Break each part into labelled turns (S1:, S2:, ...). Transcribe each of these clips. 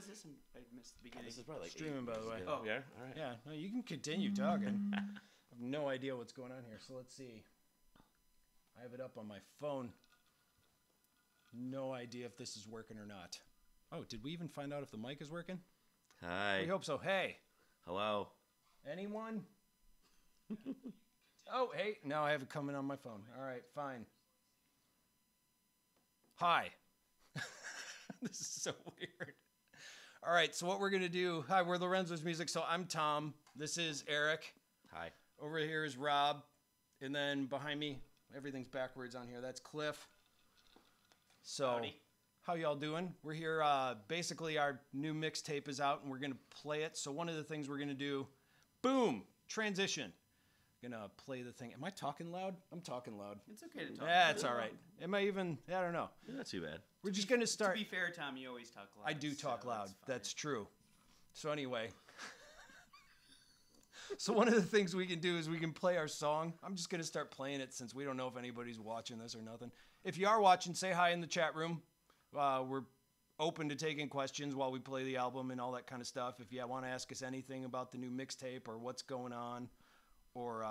S1: was this? I missed the beginning.
S2: This is probably like
S3: streaming, by the way.
S1: Oh,
S2: yeah. All right.
S3: Yeah, no, you can continue talking. I have no idea what's going on here, so let's see. I have it up on my phone. No idea if this is working or not. Oh, did we even find out if the mic is working?
S2: Hi.
S3: We hope so. Hey,
S2: Hello.
S3: anyone? Oh, hey, now I have it coming on my phone. All right, fine. Hi. This is so weird. All right, so what we're going to do, hi, we're Lorenzo's Music. So I'm Tom. This is Eric.
S2: Hi.
S3: Over here is Rob. And then behind me, everything's backwards on here. That's Cliff. So,
S1: Howdy.
S3: how y'all doing? We're here. Basically, our new mixtape is out, and we're going to play it. So one of the things we're going to do, boom, transition. Gonna play the thing. Am I talking loud? I'm talking loud.
S1: It's okay to talk.
S3: Yeah, it's all right. Am I even? I don't know.
S2: Not too bad.
S3: We're just gonna start.
S1: To be fair, Tom, you always talk loud.
S3: I do talk
S1: so
S3: loud.
S1: fine.
S3: That's true. So anyway, so one of the things we can do is we can play our song. I'm just gonna start playing it since we don't know if anybody's watching this or nothing. If you are watching, say hi in the chat room. We're open to taking questions while we play the album and all that kind of stuff. If you want to ask us anything about the new mixtape or what's going on, or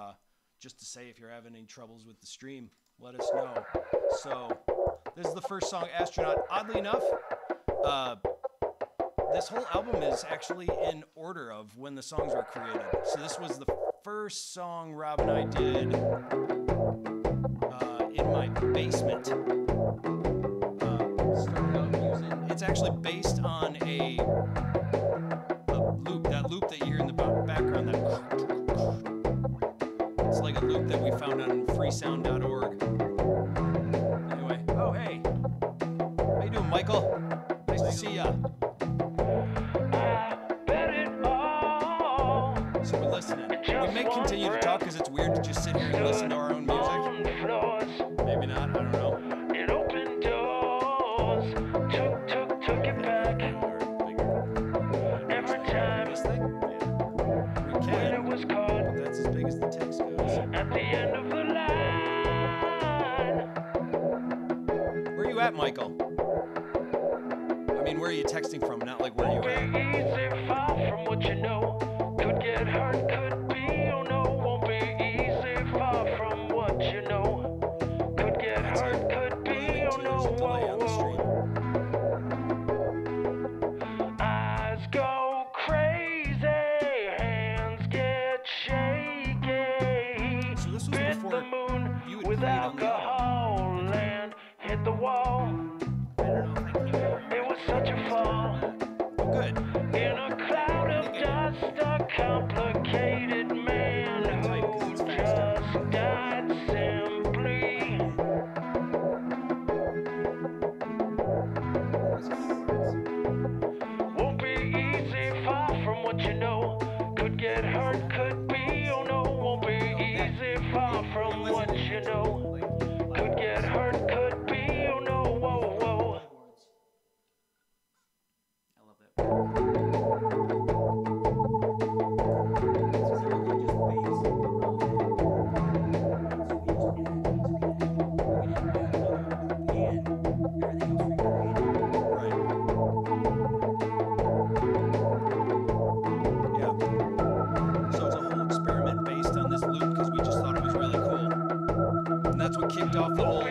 S3: just to say if you're having any troubles with the stream, let us know. So this is the first song, Astronaut. Oddly enough, this whole album is actually in order of when the songs were created. So this was the first song Rob and I did in my basement. Started out using, it's actually based on a loop, that loop that you hear in the background, that it's like a loop that we found on freesound.org. Anyway, oh hey, how you doing, Michael? Nice to see ya. So we're listening. We may continue to talk because it's weird to just sit here and listen to our own music. Maybe not, I don't know.
S4: It opened doors, took it back. Every time
S3: This thing? We
S4: when
S3: can.
S4: it was caught
S3: But that's as big as the text goes.
S4: at the end of the line.
S3: Where are you at, Michael? I mean, where are you texting from? Not like where are you
S4: Won't be
S3: at?
S4: easy, far from what you know. Could get hurt, could be, oh no. Won't be easy, far from what you know. Could get
S3: That's
S4: hurt,
S3: a
S4: could be,
S3: looming
S4: oh
S3: 2
S4: no.
S3: years of delay on the stream.
S4: Eyes go crazy, hands get shaky.
S3: So this was
S4: Bit
S3: before
S4: the moon
S3: you had
S4: with
S3: played on the album.
S4: alcohol and hit the wall.
S1: I don't know if I can
S4: It was such a fall
S3: Oh, good.
S4: in a cloud of dust. A complicated man who just died simply. Won't be easy, far from what you know. Could get hurt, could be, oh no. Won't be easy, far from what you know. Could get hurt, could be, oh no. Whoa, whoa.
S1: I love that.
S3: Right. Yeah. So it's a whole experiment based on this loop because we just thought it was really cool. And that's what kicked off the whole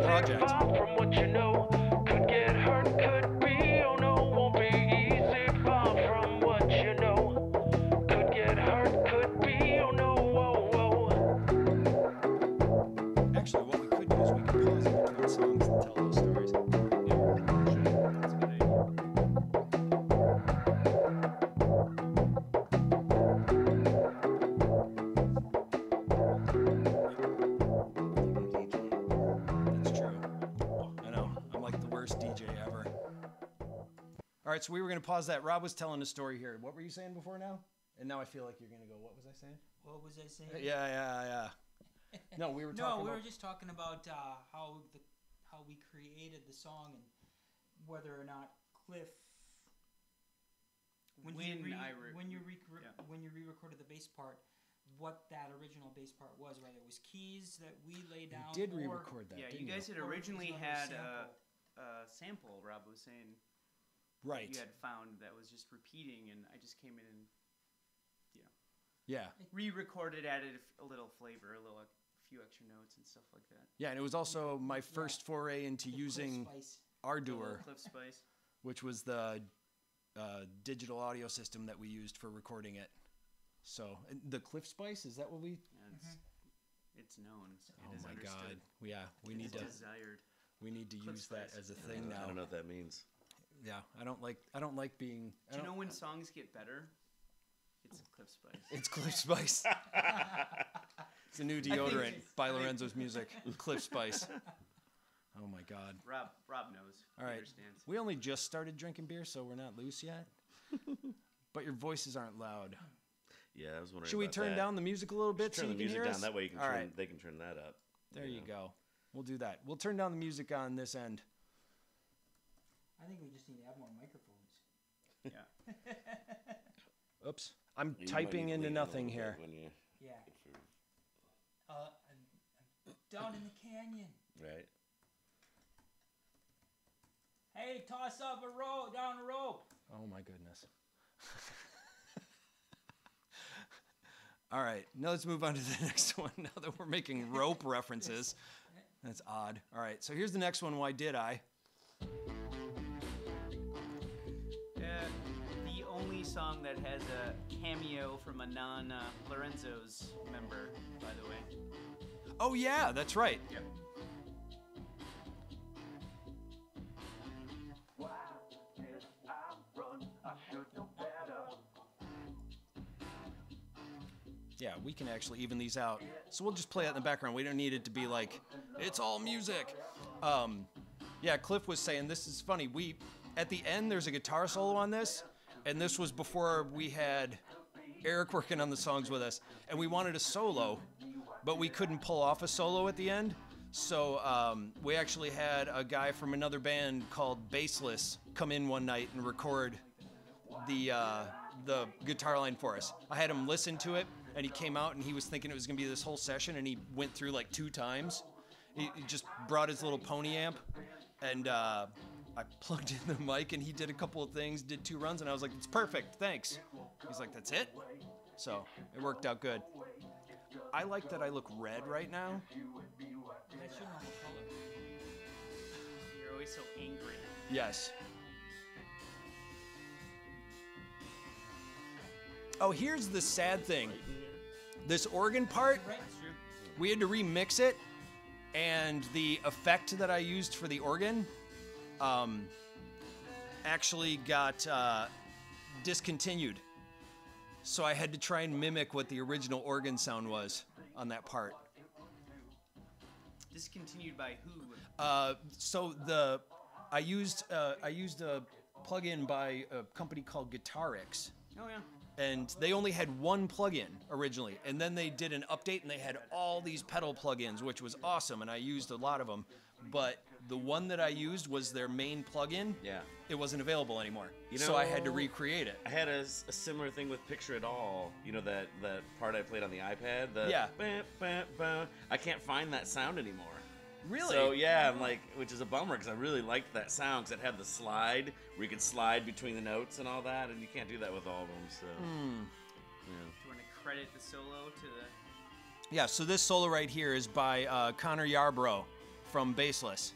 S3: project.
S4: Far from what you know. Could get hurt, could be, oh no. Won't be easy, far from what you know. Could get hurt, could be, oh no. Whoa, whoa.
S3: Actually, what we could do is we could pause in between songs and tell those stories.
S1: That's a good idea.
S3: That's true. I know. I'm like the worst DJ ever. All right, so we were going to pause that. Rob was telling a story here. What were you saying before now? And now I feel like you're going to go, what was I saying?
S5: What was I saying?
S3: Yeah. No, we were
S5: No,
S3: talking
S5: we
S3: about...
S5: were just talking about how we created the song and whether or not Cliff. When you re-recorded the bass part, what that original bass part was, whether it was keys that we laid down.
S3: You did
S5: or-
S3: re-record that,
S1: Yeah,
S3: didn't
S1: you guys had
S5: Or it was
S1: originally
S5: another
S1: had
S5: sample.
S1: a sample, Rob was saying.
S3: Right.
S1: you had found that was just repeating, and I just came in and
S3: Yeah.
S1: re-recorded, added a little flavor, a few extra notes and stuff like that.
S3: Yeah, and it was also my first foray into
S5: The
S3: using
S5: Cliff Spice.
S3: Ardour,
S1: Cliff Spice.
S3: which was the digital audio system that we used for recording it. So and the Cliff Spice, is that what we?
S1: Yeah, it's known.
S3: Oh
S1: It is
S3: my
S1: understood.
S3: God! Yeah, we
S1: It
S3: need
S1: is
S3: to
S1: desired. Cliff
S3: use that
S1: Spice.
S3: as a
S2: I
S3: thing
S2: don't,
S3: now.
S2: I don't know what that means.
S3: Yeah, I don't like being.
S1: Do you know when songs get better? It's Cliff Spice.
S3: It's Cliff Spice. It's a new deodorant by Lorenzo's Music. Cliff Spice. Oh my God.
S1: Rob knows.
S3: All
S1: He
S3: right.
S1: understands.
S3: We only just started drinking beer, so we're not loose yet. But your voices aren't loud.
S2: Yeah, I was wondering.
S3: Should we
S2: about
S3: turn
S2: that.
S3: down the music a little bit so
S2: Turn
S3: you
S2: the
S3: can
S2: music
S3: hear
S2: down.
S3: us?
S2: That way you can
S3: All
S2: turn.
S3: right.
S2: They can turn that up.
S3: There you go. We'll do that. We'll turn down the music on this end.
S5: I think we just need to have more microphones.
S1: Yeah.
S3: Oops. I'm
S2: You might
S3: typing
S2: need to
S3: into
S2: lean in a
S3: nothing
S2: little
S3: here.
S2: bit when you,
S5: Yeah.
S2: if you're-
S5: I'm down in the canyon.
S2: right.
S5: Hey, toss up a rope, down a rope.
S3: Oh my goodness. All right. Now let's move on to the next one now that we're making rope references. That's odd. All right. So here's the next one. Why did I?
S1: The only song that has a cameo from a non-Lorenzo's member, by the way.
S3: Oh yeah, that's right.
S1: Yep.
S3: Yeah, we can actually even these out. So we'll just play it in the background. We don't need it to be like, it's all music. Yeah, Cliff was saying, this is funny. At the end, there's a guitar solo on this, and this was before we had Eric working on the songs with us, and we wanted a solo, but we couldn't pull off a solo at the end. So we actually had a guy from another band called Baseless come in one night and record the guitar line for us. I had him listen to it, and he came out and he was thinking it was gonna be this whole session, and he went through like 2 times. He just brought his little pony amp, and I plugged in the mic, and he did a couple of things, did 2 runs, and I was like, it's perfect, thanks. He's like, that's it? So it worked out good. I like that I look red right now.
S5: That's your normal color.
S1: You're always so angry.
S3: Yes. Oh, here's the sad thing. This organ part,
S5: Right?
S3: we had to remix it, and the effect that I used for the organ actually got discontinued. So I had to try and mimic what the original organ sound was on that part.
S1: Discontinued by who?
S3: I used a plugin by a company called Guitarix.
S1: Oh yeah.
S3: And they only had one plugin originally, and then they did an update and they had all these pedal plugins, which was awesome, and I used a lot of them. But the one that I used was their main plugin.
S2: Yeah.
S3: It wasn't available anymore,
S2: You
S3: so I had to
S2: know,
S3: recreate it.
S2: I had a similar thing with Picture It All. You know that part I played on the iPad?
S3: Yeah.
S2: Bah, bah, bah. I can't find that sound anymore.
S3: Really?
S2: So yeah, I'm like, which is a bummer because I really liked that sound because it had the slide where you could slide between the notes and all that, and you can't do that with all of them. So yeah.
S1: Do you want to credit the solo to the?
S3: Yeah. So this solo right here is by Connor Yarbrough from Baseless.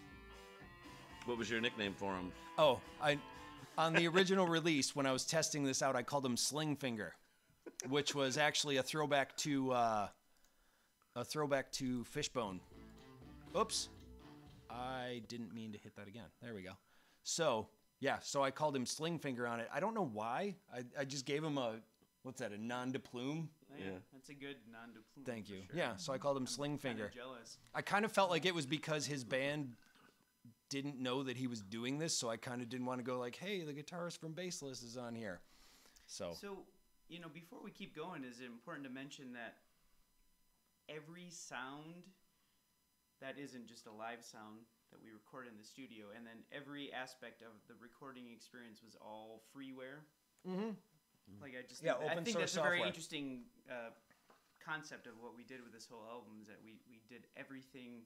S2: What was your nickname for him?
S3: Oh, on the original release when I was testing this out, I called him Sling Finger, which was actually a throwback to Fishbone. Oops, I didn't mean to hit that again. There we go. So yeah, so I called him Sling Finger on it. I don't know why. I just gave him a nom de plume.
S1: Yeah,
S2: Yeah.
S1: that's a good non-duplume.
S3: Thank
S1: for
S3: you.
S1: sure.
S3: Yeah, so I called him Sling
S1: Kinda
S3: Finger.
S1: jealous.
S3: I kind of felt like it was because his band didn't know that he was doing this, so I kind of didn't want to go like, hey, the guitarist from Baseless is on here. So
S1: So, before we keep going, is it important to mention that every sound that isn't just a live sound that we record in the studio, and then every aspect of the recording experience was all freeware?
S3: Mhm.
S1: Like I just
S3: Yeah,
S1: think, I
S3: open
S1: think
S3: source
S1: that's a very
S3: software.
S1: interesting concept of what we did with this whole album is that we did everything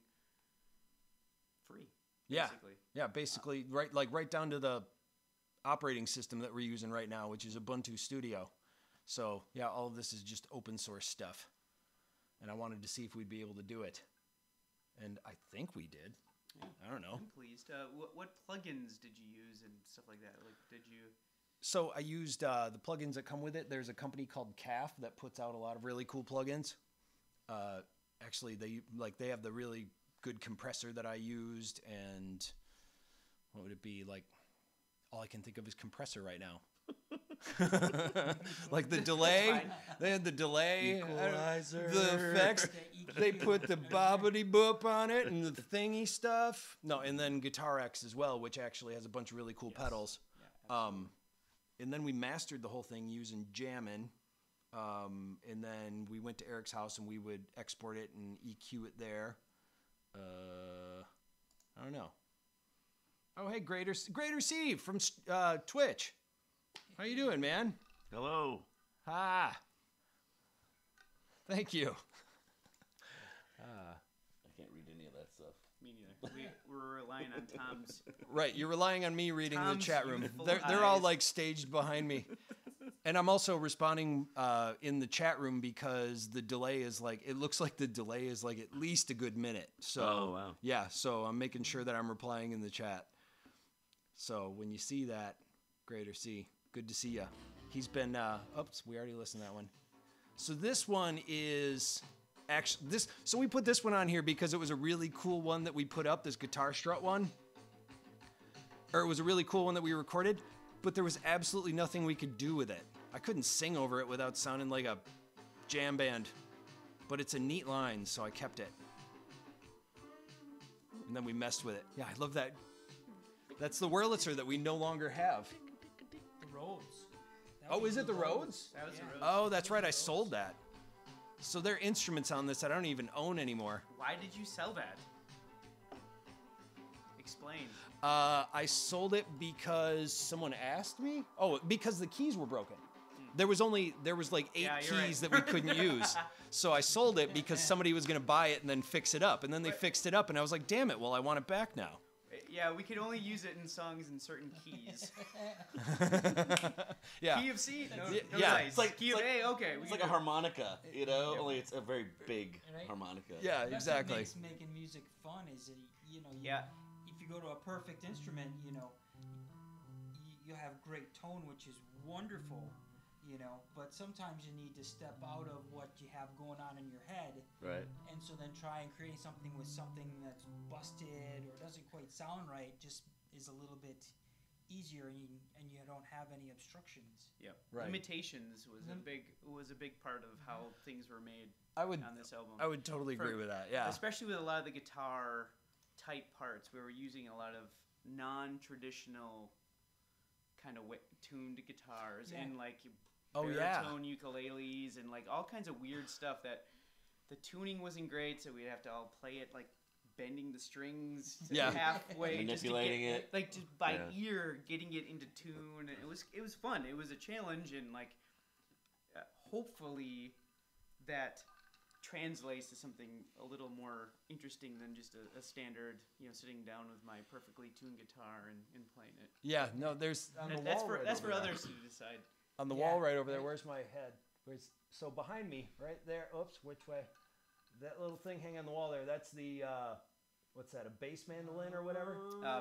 S1: free.
S3: yeah,
S1: Basically.
S3: yeah, basically right down to the operating system that we're using right now, which is Ubuntu Studio. So yeah, all of this is just open source stuff. And I wanted to see if we'd be able to do it. And I think we did.
S1: Yeah.
S3: I don't know.
S1: I'm pleased. What plugins did you use and stuff like that? Like, did you?
S3: So I used the plugins that come with it. There's a company called CAF that puts out a lot of really cool plugins. Actually, they have the really good compressor that I used, and what would it be like? All I can think of is compressor right now. Like the delay, they had the delay,
S2: Equalizer.
S3: the effects. They put the bobbity boop on it and the thingy stuff. No, and then Guitar X as well, which actually has a bunch of really cool pedals.
S1: Yeah,
S3: And then we mastered the whole thing using Jammin'. And then we went to Eric's house and we would export it and EQ it there. I don't know. Oh, hey, Greater Steve from Twitch. How you doing, man?
S2: Hello.
S3: Ah. Thank you.
S2: I can't read any of that stuff.
S1: Me neither. We're relying on Tom's.
S3: Right, you're relying on me reading the
S1: Tom's
S3: chat room.
S1: youthful
S3: They're all
S1: eyes.
S3: like staged behind me. And I'm also responding in the chat room because the delay is like, it looks like the delay is like at least a good minute. So,
S2: Oh, wow.
S3: Yeah, so I'm making sure that I'm replying in the chat. So when you see that, Greater C, good to see ya. He's been, oops, we already listened to that one. So this one is actually, so we put this one on here because it was a really cool one that we put up, this guitar strut one. Or it was a really cool one that we recorded, but there was absolutely nothing we could do with it. I couldn't sing over it without sounding like a jam band. But it's a neat line, so I kept it. And then we messed with it. Yeah, I love that. That's the Wurlitzer that we no longer have.
S5: The Rhodes. That
S3: Oh,
S5: was
S3: is it the Rhodes?
S1: That was
S5: Yeah.
S1: a road.
S3: Oh, that's right, I sold that. So there are instruments on this that I don't even own anymore.
S1: Why did you sell that? Explain.
S3: I sold it because someone asked me. Oh, because the keys were broken. There was like 8
S1: Yeah, you're
S3: keys
S1: right.
S3: that we couldn't use. So I sold it because somebody was going to buy it and then fix it up. And then they fixed it up and I was like, damn it, well, I want it back now.
S1: Yeah, we could only use it in songs in certain keys.
S3: Yeah.
S1: Key of C? No,
S3: Yeah,
S1: no
S3: yeah.
S1: dice.
S2: It's like-
S1: Key of
S2: it's like-
S1: A? Okay. we
S2: It's
S1: can
S2: like a
S1: do it.
S2: harmonica, you know? Only it's a very big
S5: Right.
S2: harmonica.
S3: Yeah,
S5: That's
S3: exactly.
S5: what makes making music fun is that,
S1: Yeah.
S5: if you go to a perfect instrument, you have great tone, which is wonderful, but sometimes you need to step out of what you have going on in your head,
S2: Right.
S5: and so then try and create something with something that's busted or doesn't quite sound right, just is a little bit easier, and you don't have any obstructions.
S1: Yep.
S3: Right.
S1: Limitations was a
S5: Mhm.
S1: big part of how things were made
S3: I would
S1: on this album.
S3: totally agree
S1: For-
S3: with that. Yeah.
S1: Especially with a lot of the guitar type parts, we were using a lot of non-traditional kind of tuned guitars
S5: Yeah.
S1: and like
S3: Oh, yeah.
S1: baritone ukuleles and like all kinds of weird stuff that the tuning wasn't great, so we'd have to all play it like bending the strings to
S3: Yeah.
S1: halfway, just to
S2: Manipulating
S1: get,
S2: it.
S1: like just by
S2: Yeah.
S1: ear getting it into tune. And it was fun. It was a challenge, and like hopefully that translates to something a little more interesting than just a standard, sitting down with my perfectly tuned guitar and playing it.
S3: Yeah, no, there's on the
S1: That's
S3: wall
S1: for
S3: right
S1: that's
S3: over
S1: for
S3: there.
S1: others to decide.
S3: On the
S5: Yeah.
S3: wall right over there. Where's my head? So behind me, right there. Oops, which way? That little thing hanging on the wall there. That's the what's that? A bass mandolin or whatever?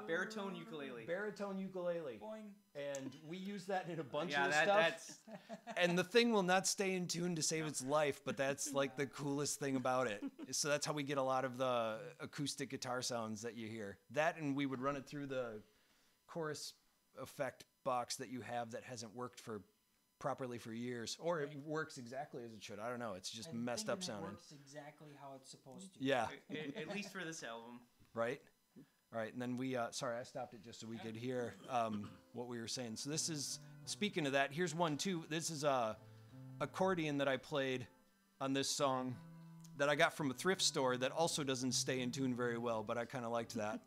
S1: Baritone ukulele.
S3: Baritone ukulele.
S5: Boing.
S3: And we use that in a bunch
S1: Yeah,
S3: of
S1: that,
S3: stuff.
S1: that's
S3: And the thing will not stay in tune to save its life, but that's like the coolest thing about it. So that's how we get a lot of the acoustic guitar sounds that you hear. That, and we would run it through the chorus effect box that you have that hasn't worked properly for years, or it works exactly as it should. I don't know. It's just
S5: I'm
S3: messed up
S5: thinking it
S3: sounding.
S5: works exactly how it's supposed to.
S3: Yeah,
S1: at least for this album.
S3: right. All right, and then we. Sorry, I stopped it just so we could hear what we were saying. So this is, speaking of that, here's one too. This is a accordion that I played on this song that I got from a thrift store that also doesn't stay in tune very well, but I kind of liked that.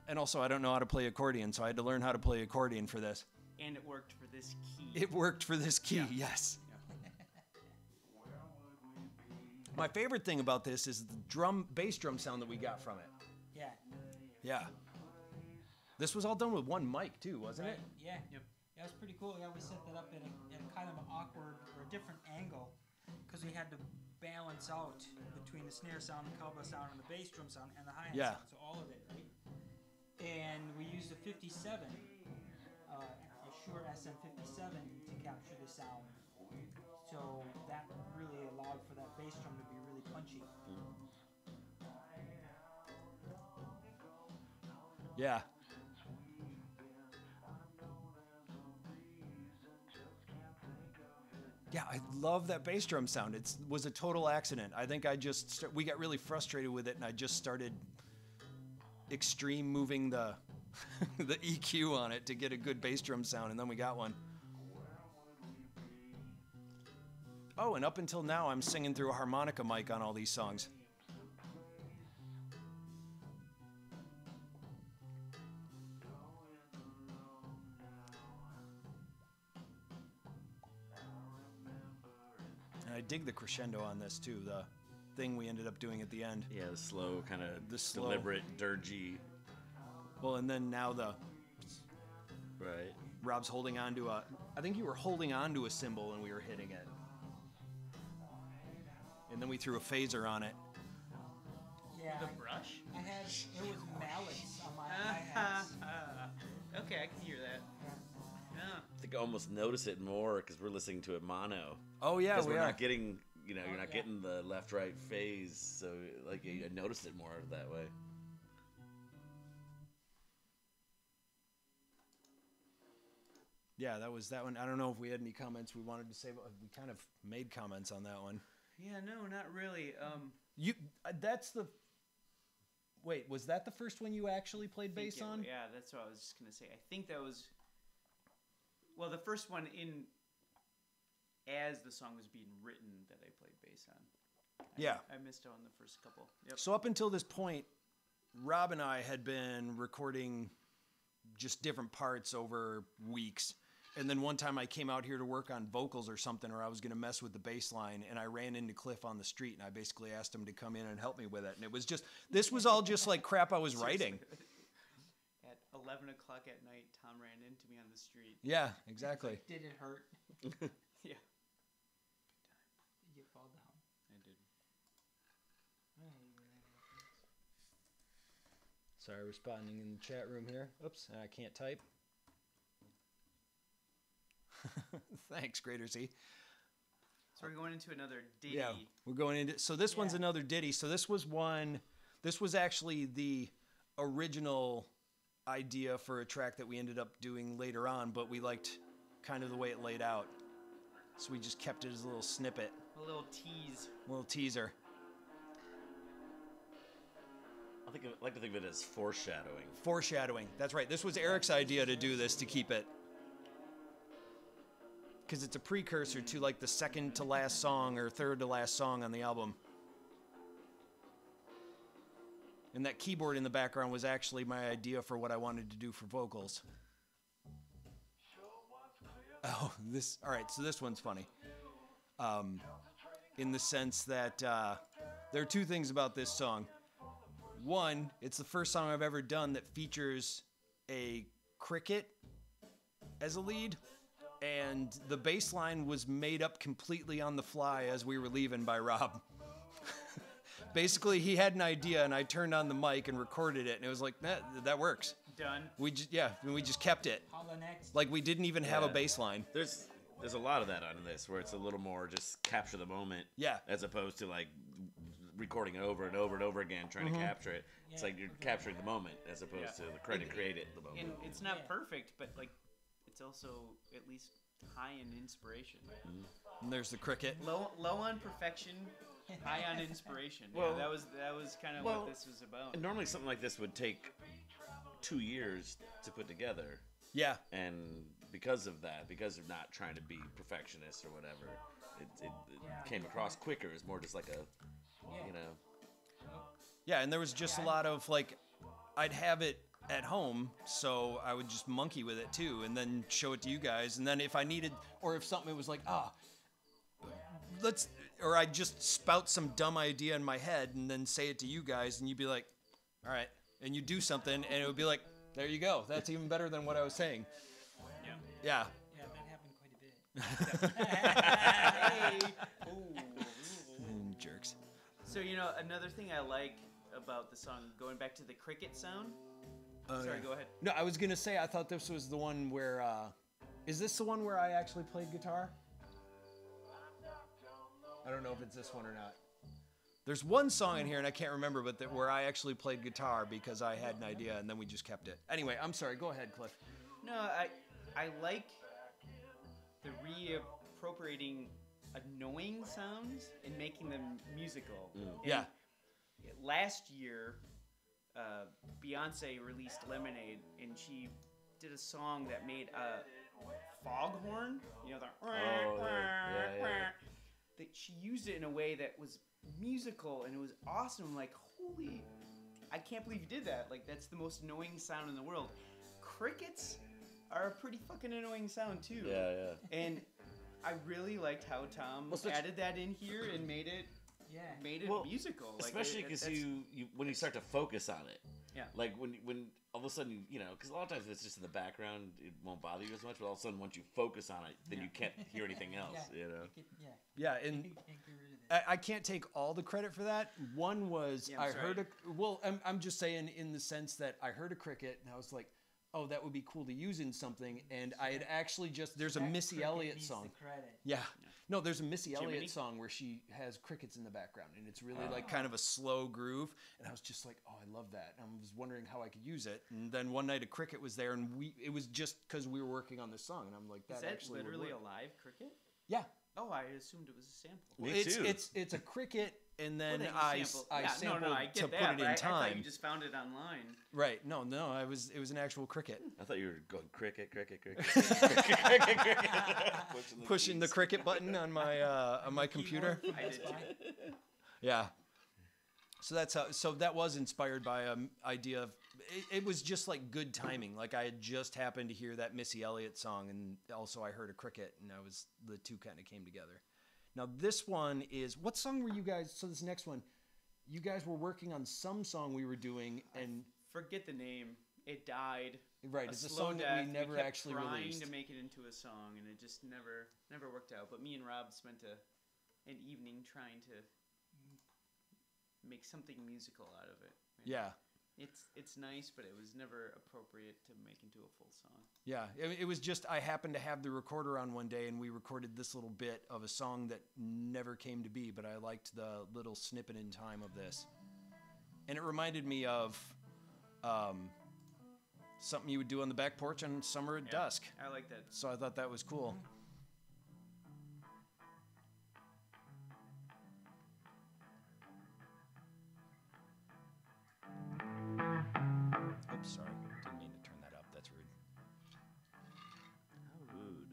S3: And also, I don't know how to play accordion, so I had to learn how to play accordion for this.
S1: And it worked for this key.
S3: It worked for this key,
S1: Yeah.
S3: yes. My favorite thing about this is the bass drum sound that we got from it.
S5: Yeah.
S3: Yeah. This was all done with one mic too, wasn't it?
S5: Yeah.
S1: Yep.
S5: Yeah, it was pretty cool. Yeah, we set that up in a kind of an awkward or a different angle because we had to balance out between the snare sound, the cowbell sound, and the bass drum sound, and the hi-hat
S3: Yeah.
S5: sound. So all of it, right? And we used a 57, a short SM57 to capture the sound. So that really allowed for that bass drum to be really punchy.
S3: Yeah. Yeah, I love that bass drum sound. It was a total accident. I think we got really frustrated with it, and I just started extreme moving the the EQ on it to get a good bass drum sound, and then we got one. Oh, and up until now, I'm singing through a harmonica mic on all these songs. And I dig the crescendo on this too, the thing we ended up doing at the end.
S2: Yeah, the slow, kind of
S3: The slow-
S2: deliberate, dirgy.
S3: Well, and then now
S2: Right.
S3: Rob's holding on to I think you were holding on to a cymbal and we were hitting it. And then we threw a phaser on it.
S5: Yeah.
S1: The brush?
S5: I had, it was mallets on my hi-hats.
S1: Okay, I can hear that. Yeah.
S2: I think I almost notice it more because we're listening to it mono.
S3: Oh yeah,
S2: Because
S3: we
S2: we're
S3: are.
S2: not getting, you're
S5: Oh,
S2: not
S5: yeah.
S2: getting the left-right phase, so like I noticed it more that way.
S3: Yeah, that was that one. I don't know if we had any comments we wanted to say, but we kind of made comments on that one.
S1: Yeah, no, not really.
S3: That's the. Wait, was that the first one you actually played bass on?
S1: Yeah, that's what I was just gonna say. I think that was. Well, the first one as the song was being written that I played bass on.
S3: Yeah.
S1: I missed out on the first couple. Yep.
S3: So up until this point, Rob and I had been recording just different parts over weeks. And then one time I came out here to work on vocals or something, or I was going to mess with the bass line, and I ran into Cliff on the street, and I basically asked him to come in and help me with it. And it was just, this was all just like crap I was writing.
S1: At 11 o'clock at night, Tom ran into me on the street.
S3: Yeah, exactly.
S5: Did it hurt?
S1: Yeah,
S5: Did you fall down?
S1: I did.
S3: Sorry, responding in the chat room here. Oops, I can't type. Thanks, Greater Z.
S1: So we're going into another ditty.
S3: Yeah, we're going into. So this one's another ditty. So this was one. This was actually the original idea for a track that we ended up doing later on, but we liked kind of the way it laid out. So we just kept it as a little snippet,
S1: A little tease.
S3: a little teaser.
S2: I like to think of it as foreshadowing.
S3: Foreshadowing. That's right. This was Eric's idea to do this, to keep it. Because it's a precursor to like the second to last song or third to last song on the album. And that keyboard in the background was actually my idea for what I wanted to do for vocals. Oh, this. All right, so this one's funny. In the sense that there are two things about this song. One, it's the first song I've ever done that features a cricket as a lead. And the bass line was made up completely on the fly as we were leaving by Rob. Basically, he had an idea, and I turned on the mic and recorded it, and it was like, that works.
S1: Done.
S3: We just kept it.
S5: Holla next.
S3: Like we didn't even have a
S2: Yeah.
S3: bass line.
S2: There's a lot of that on this where it's a little more just capture the moment.
S3: Yeah.
S2: As opposed to like recording it over and over and over again, trying to capture it. It's like you're capturing the moment as opposed to the credit created the moment.
S1: And it's not
S5: Yeah.
S1: perfect, but like, it's also at least high in inspiration.
S3: And there's the cricket.
S1: Low on perfection, high on inspiration.
S2: Well-
S1: Yeah, that was kind of
S2: well,
S1: what this was about.
S2: And normally something like this would take 2 years to put together.
S3: Yeah.
S2: And because of that, because of not trying to be perfectionists or whatever, it came across quicker. It's more just like a, you know.
S3: Yeah, and there was just a lot of like, I'd have it at home, so I would just monkey with it too, and then show it to you guys. And then if I needed, or if something was like, or I'd just spout some dumb idea in my head and then say it to you guys, and you'd be like, all right, and you do something, and it would be like, There you go. That's even better than what I was saying. Yeah.
S5: Yeah, that happened quite a bit.
S3: Jerks.
S1: So, another thing I like about the song, going back to the cricket sound. Sorry, go ahead.
S3: No, I was going to say, I thought this was the one where, is this the one where I actually played guitar? I don't know if it's this one or not. There's one song in here, and I can't remember, but where I actually played guitar because I had an idea, and then we just kept it. Anyway, I'm sorry. Go ahead, Cliff.
S1: No, I like the reappropriating annoying sounds and making them musical. And
S3: Yeah.
S1: Last year, Beyonce released Lemonade, and she did a song that made a foghorn. That she used it in a way that was musical, and it was awesome. Like, holy, I can't believe you did that. Like, that's the most annoying sound in the world. Crickets are a pretty fucking annoying sound too.
S2: Yeah.
S1: And I really liked how Tom added that in here and made it musical. Like,
S2: especially because you when you start to focus on it.
S1: Yeah.
S2: Like when all of a sudden, because a lot of times if it's just in the background, it won't bother you as much. But all of a sudden, once you focus on it, then you can't hear anything else.
S3: Yeah, and I can't take all the credit for that. One was I heard I'm just saying in the sense that I heard a cricket and I was like, oh, that would be cool to use in something. And I had actually there's a Missy Elliott song. Yeah. No, there's a Missy Elliott song where she has crickets in the background, and it's really like kind of a slow groove. And I was just like, oh, I love that. And I was wondering how I could use it. And then one night a cricket was there, and it was just because we were working on this song, and I'm like, that actually
S1: literally
S3: would work.
S1: a live cricket?
S3: Yeah.
S1: Oh, I assumed it was a sample.
S2: Me too.
S3: It's a cricket, and then
S1: I
S3: sampled
S1: I get
S3: to
S1: that,
S3: put it in
S1: I
S3: time.
S1: thought you just found it online.
S3: Right? No, it was an actual cricket.
S2: I thought you were going cricket.
S3: Pushing the cricket button on my computer.
S1: I did too.
S3: Yeah. So that's how. So that was inspired by an idea of. It was just like good timing. Like I had just happened to hear that Missy Elliott song, and also I heard a cricket, and the two kind of came together. Now this one is, what song were you guys? So this next one, you guys were working on some song we were doing, and
S1: forget the name. It died.
S3: Right, it's a song that we never actually released.
S1: Trying to make it into a song, and it just never worked out. But me and Rob spent an evening trying to make something musical out of it. And
S3: yeah.
S1: It's nice, but it was never appropriate to make into a full song.
S3: Yeah, it was just I happened to have the recorder on one day, and we recorded this little bit of a song that never came to be, but I liked the little snippet in time of this. And it reminded me of something you would do on the back porch on summer at dusk.
S1: I like that.
S3: So I thought that was cool. Oops, sorry. Didn't mean to turn that up. That's rude.
S2: How rude.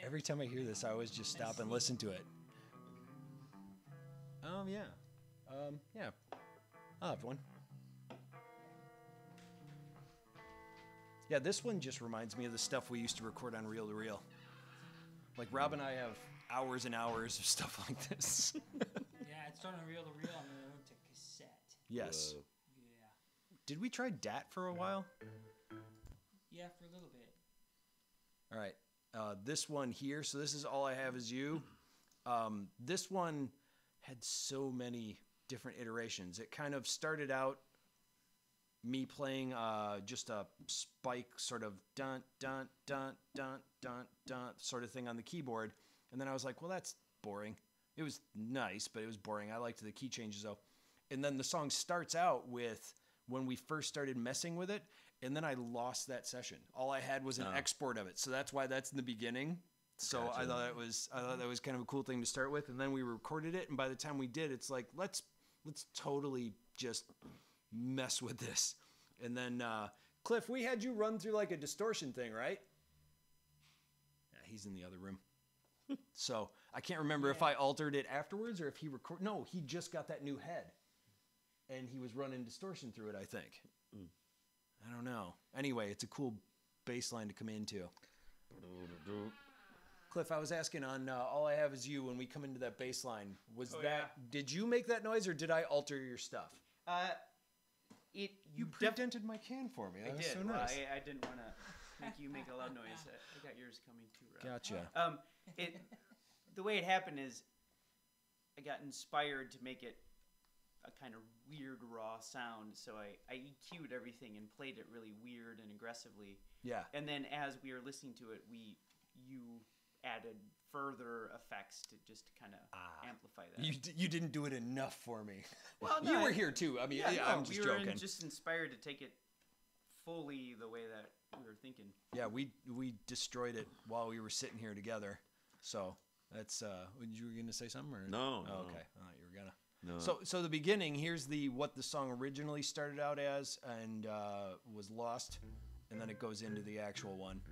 S3: Every time I hear this, I always just stop and listen to it. Yeah. Yeah. I'll have one. Yeah, this one just reminds me of the stuff we used to record on Reel to Reel. Like, Rob and I have hours and hours of stuff like this.
S5: Yeah, it started on reel to reel, and then it went to cassette.
S3: Yes.
S2: Whoa.
S5: Yeah.
S3: Did we try DAT for a while?
S5: Yeah, for a little bit.
S3: All right. This one here, so this is All I Have Is You. This one had so many different iterations. It kind of started out me playing just a spike sort of dun, dun, dun, dun, dun, dun sort of thing on the keyboard. And then I was like, well, that's boring. It was nice, but it was boring. I liked the key changes, though. And then the song starts out with when we first started messing with it, and then I lost that session. All I had was an export of it. So that's why that's in the beginning. So
S2: Gotcha.
S3: I thought that was kind of a cool thing to start with. And then we recorded it, and by the time we did, it's like, let's totally just mess with this. And then Cliff, we had you run through like a distortion thing, right? Yeah, he's in the other room. So I can't remember if I altered it afterwards or if he no, he just got that new head and he was running distortion through it, I think. I don't know. Anyway, it's a cool bass line to come into. Cliff, I was asking on All I Have Is You, when we come into that bass line, did you make that noise or did I alter your stuff? You pre-dented my can for me.
S1: I
S3: That was
S1: did.
S3: so
S1: Well,
S3: nice.
S1: I didn't want to make you make a loud noise. I got yours coming too, Rob.
S3: Gotcha.
S1: The way it happened is I got inspired to make it a kind of weird raw sound, so I EQ'd everything and played it really weird and aggressively.
S3: Yeah.
S1: And then as we were listening to it, you added further effects to just kind of amplify that.
S3: You didn't do it enough for me.
S1: Well,
S3: you were here too. I mean, I'm just joking.
S1: We were just inspired to take it fully the way that we were thinking.
S3: Yeah, we destroyed it while we were sitting here together. So that's you were gonna say something or
S2: No.
S3: Oh, okay, I thought you were gonna.
S2: No.
S3: So the beginning. Here's what the song originally started out as and was lost, and then it goes into the actual one.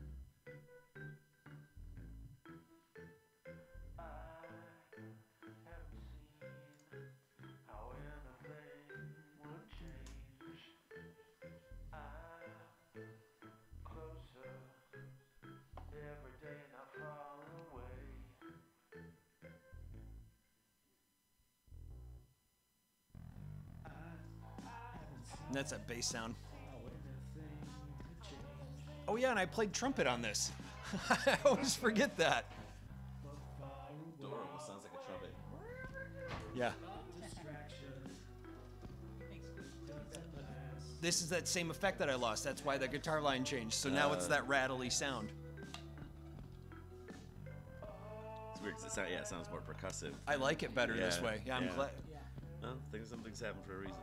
S3: And that's that bass sound. Oh yeah, and I played trumpet on this. I always forget that.
S2: Door almost sounds like a trumpet.
S3: Yeah. This is that same effect that I lost. That's why the guitar line changed. So now it's that rattly sound.
S2: It's weird 'cause it sounds more percussive.
S3: I like it better this way. Yeah, I'm glad.
S5: Yeah.
S2: Well, I think something's happened for a reason.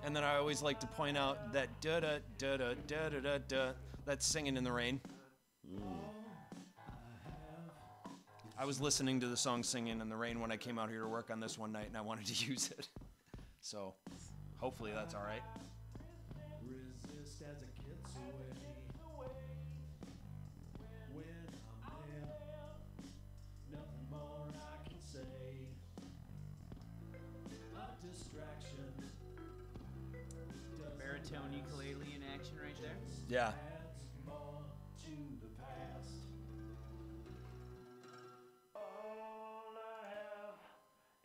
S3: And then I always like to point out that da da da da da da da da. That's Singing in the Rain. I was listening to the song Singing in the Rain when I came out here to work on this one night, and I wanted to use it. So, hopefully that's all right.
S6: Resist as it gets away. When I'm there, nothing more I can say. A distraction.
S1: Baritone ukulele in action right there.
S3: Yeah.
S6: Adds more to the past. All I have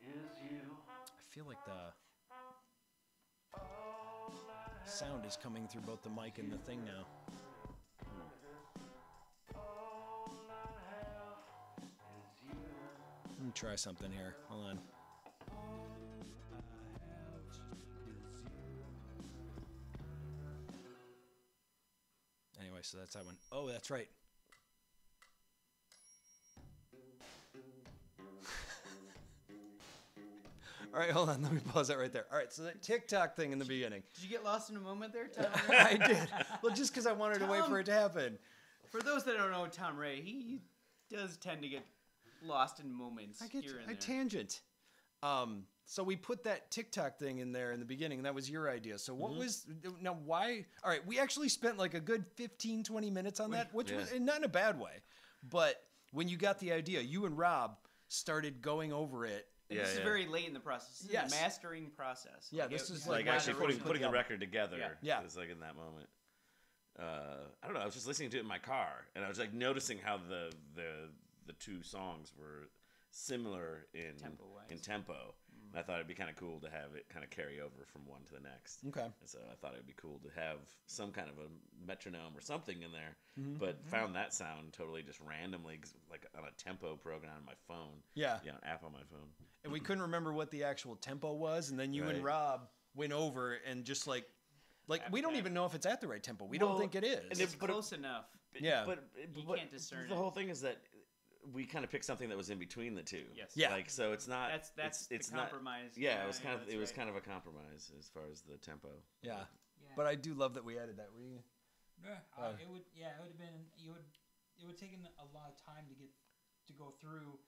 S6: is you.
S3: I feel like the sound is coming through both the mic and the thing now. Let me try something here. Hold on. Anyway, so that's that one. Oh, that's right. All right, hold on. Let me pause that right there. All right, so that TikTok thing in the beginning.
S1: Did you get lost in a moment there, Tom?
S3: I did. Well, just because I wanted to wait
S1: Tom-
S3: for it to happen.
S1: For those that don't know Tom Ray, he does tend to get lost in moments here and there.
S3: Tangent. So we put that TikTok thing in there in the beginning. That was your idea. So what was now? Why? All right, we actually spent like a good 15, 20 minutes on that, which was and not in a bad way. But when you got the idea, you and Rob started going over it.
S1: And this is very late in the process. This is the mastering process.
S3: Yeah, this is
S2: Like actually putting the record together.
S3: Yeah.
S2: It's like in that moment. I don't know. I was just listening to it in my car, and I was like noticing how the two songs were similar in tempo. And I thought it'd be kind of cool to have it kind of carry over from one to the next.
S3: Okay.
S2: And so I thought it'd be cool to have some kind of a metronome or something in there, but found that sound totally just randomly, like on a tempo program on my phone.
S3: Yeah.
S2: Yeah, an app on my phone.
S3: And we couldn't remember what the actual tempo was, and then you and Rob went over and just like we don't even know if it's at the right tempo. We don't think it is.
S1: And it's close enough.
S2: But
S1: you can't discern
S2: the
S1: it.
S2: whole thing is that we kind of picked something that was in between the two.
S1: Yes.
S3: Yeah.
S2: Like so, it's not.
S1: That's
S2: it's
S1: the
S2: not,
S1: compromise.
S2: Yeah, it was kind of kind of a compromise as far as the tempo.
S3: Yeah.
S5: Yeah.
S3: But I do love that we added that. Were you?
S5: It would have been it would taken a lot of time to go through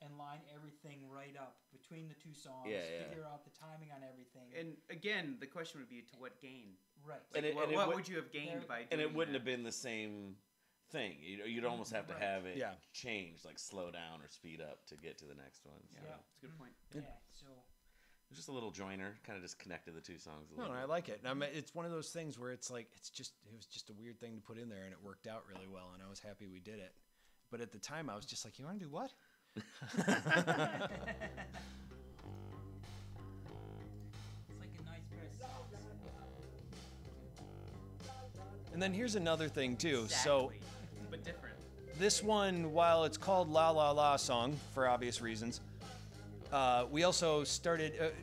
S5: and line everything right up between the two songs, figure out the timing on everything.
S1: And again, the question would be to what gain?
S5: Right.
S1: What would you have gained by doing
S2: And it wouldn't
S1: that?
S2: have been the same thing. You'd almost have to have it change, like slow down or speed up to get to the next one. So.
S1: Yeah, that's a good point.
S5: Yeah. So
S2: It's just a little joiner, kind of just connected the two songs a
S3: No,
S2: little
S3: and I
S2: bit.
S3: like it. I mean, it's one of those things where it's like it was just a weird thing to put in there, and it worked out really well, and I was happy we did it. But at the time, I was just like, "You want to do what?"
S5: It's like a nice pair of socks.
S3: And then here's another thing too. So
S1: Exactly. But different.
S3: this one, while it's called La La La Song for obvious reasons, we also started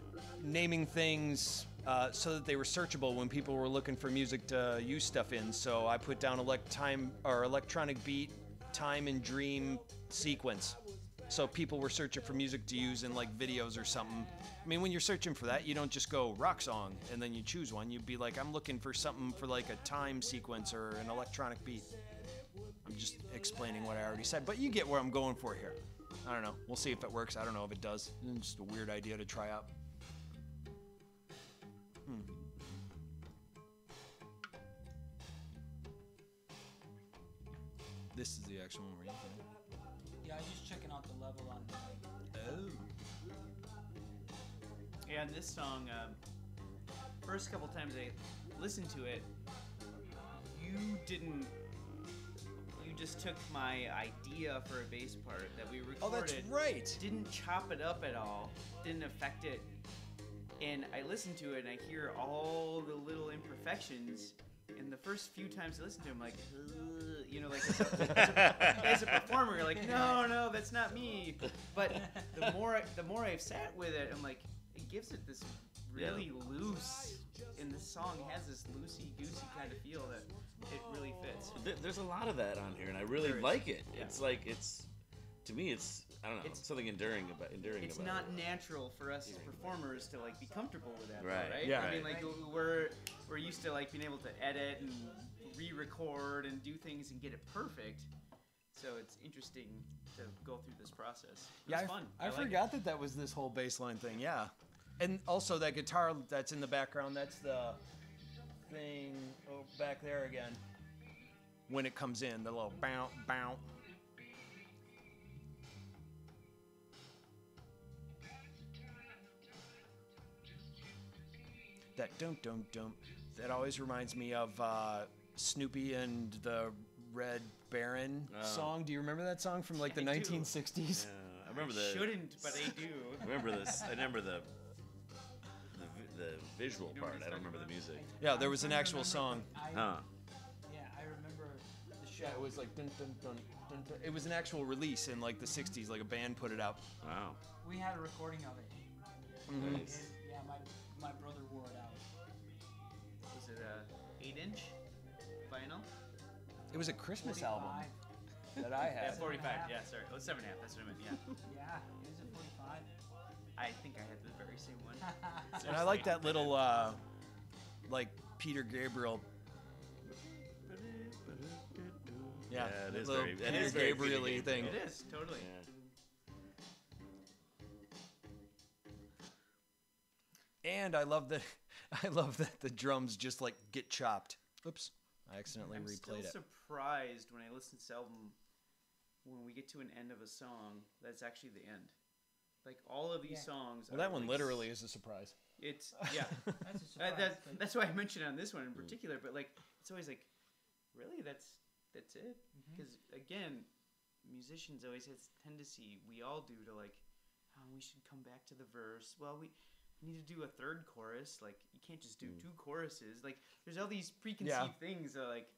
S3: naming things so that they were searchable when people were looking for music to use stuff in. So I put down electronic beat, time and dream sequence. So people were searching for music to use in like videos or something. I mean, when you're searching for that, you don't just go rock song and then you choose one. You'd be like, I'm looking for something for like a time sequence or an electronic beat. I'm just explaining what I already said, but you get where I'm going for here. I don't know. We'll see if it works. I don't know if it does. It's just a weird idea to try out. This is the actual one we're using.
S5: Yeah, I'm just checking out the level on the
S3: Oh.
S1: Yeah, and this song, first couple times I listened to it, you just took my idea for a bass part that we recorded.
S3: Oh, that's right.
S1: Didn't chop it up at all, didn't affect it. And I listen to it and I hear all the little imperfections. And the first few times I listen to him, like, ugh, you know, like as a performer, you're like, no, that's not me. But the more I've sat with it, I'm like, it gives it this really loose, and this song has this loosey-goosey kind of feel that it really fits.
S2: There's a lot of that on here, and I really
S1: There is.
S2: like it.
S1: Yeah.
S2: It's like to me, I don't know,
S1: It's-
S2: something enduring about
S1: It's
S2: it.
S1: not natural for us as performers to like be comfortable with that, though,
S2: Right.
S1: right?
S3: Yeah.
S1: I mean, like we're used to like being able to edit and re-record and do things and get it perfect. So it's interesting to go through this process. It's fun.
S3: I
S1: like
S3: forgot that was this whole bass line thing. Yeah, and also that guitar that's in the background. That's the thing back there again. When it comes in, the little bounce, bounce. That dum dum dum. That always reminds me of Snoopy and the Red Baron song. Do you remember that song from like the
S1: I do.
S3: 1960s?
S2: I remember
S1: I shouldn't, but I do.
S2: I remember this. I remember the visual
S1: You know what
S2: part.
S1: he's
S2: I don't
S1: talking
S2: remember the
S1: about?
S2: music.
S3: Yeah, there was an actual song.
S2: Huh?
S5: Yeah, I remember the show.
S3: Yeah, it was like dun dun dun dun dun. It was an actual release in like the 60s, like a band put it out.
S2: Wow.
S5: We had a recording of it.
S2: Nice.
S5: Yeah, my brother wore it out.
S1: Was it a 8-inch vinyl?
S3: It was a Christmas
S5: 45.
S3: album that I
S1: Yeah,
S3: had.
S1: 45. Yeah, sorry. Oh, 7.5. That's what I meant. Yeah.
S5: Yeah, it was a 45.
S1: I think I had the very same one.
S3: And I like that little like Peter Gabriel. Yeah,
S2: Yeah, it is
S3: little
S2: very- that
S3: Peter
S2: is very Peter
S3: Gabriel-y
S2: Gabriel.
S3: thing.
S1: It is totally.
S2: Yeah.
S3: And I love that the drums just like get chopped. Oops, I accidentally
S1: I'm still
S3: replayed it.
S1: surprised when I listen to this album, when we get to an end of a song, that's actually the end. Like all of these
S5: Yeah.
S1: songs.
S3: Well, that
S1: are
S3: one
S1: like
S3: literally is a surprise.
S1: It's yeah.
S5: That's a surprise. but-
S1: That's why I mentioned it on this one in particular. But like, it's always like, really, that's it. Because again, musicians always have this tendency. We all do to like, oh, we should come back to the verse. Well, we need to do a third chorus. Like, you can't just do two choruses. Like, there's all these preconceived things that like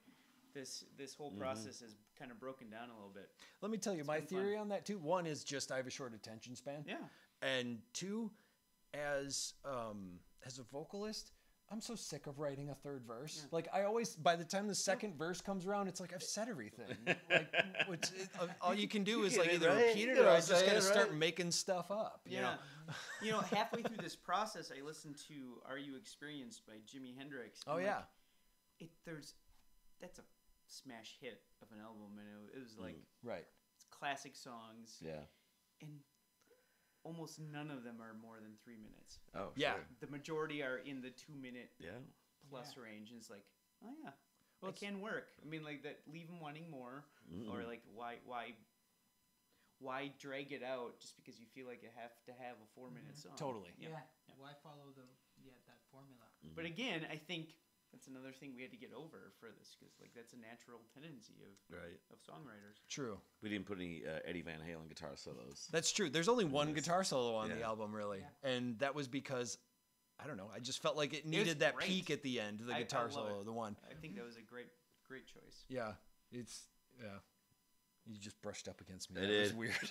S1: this whole process is kind of broken down a little bit.
S3: Let me tell you my
S1: been fun.
S3: theory on that too. One is just I have a short attention span.
S1: Yeah.
S3: And two, as a vocalist, I'm so sick of writing a third verse.
S1: Yeah.
S3: Like I always, by the time the second verse comes around, it's like I've said everything. Like all you can do is like either repeat it or I just gotta start making stuff up. You know?
S1: You know, halfway through this process, I listened to "Are You Experienced" by Jimi Hendrix.
S3: Oh
S1: and,
S3: yeah.
S1: like, that's a smash hit of an album, and it was like
S3: Right.
S1: classic songs,
S2: Yeah.
S1: and almost none of them are more than 3 minutes.
S2: Oh,
S3: Yeah.
S2: sure.
S1: The majority are in the 2 minute
S2: Yeah.
S1: plus range, and it's like, oh yeah,
S3: Well,
S1: it can work. I mean, like that, leave them wanting more, or like why why drag it out just because you feel like you have to have a 4-minute song?
S3: Totally.
S5: Yeah. Why follow that formula?
S1: But again, I think that's another thing we had to get over for this, because like that's a natural tendency of songwriters.
S3: True.
S2: We didn't put any Eddie Van Halen guitar solos.
S3: That's true. There's only one guitar solo on the album, really, and that was because I don't know. I just felt like it needed that
S1: great.
S3: peak at the end, the guitar
S1: I love
S3: solo,
S1: it.
S3: the one.
S1: I think that was a great choice.
S3: Yeah, it's You just brushed up against me.
S2: It
S3: That
S2: is
S3: was weird.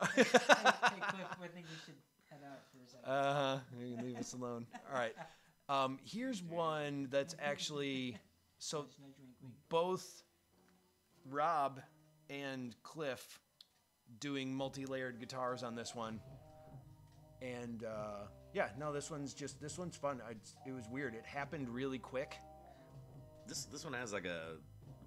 S5: Hey, Cliff, I think we should head out for a second.
S3: You can leave us alone. All right. Here's one that's actually so
S5: There's no drink week.
S3: both Rob and Cliff doing multi-layered guitars on this one, and this one's fun. It was weird. It happened really quick.
S2: This one has like a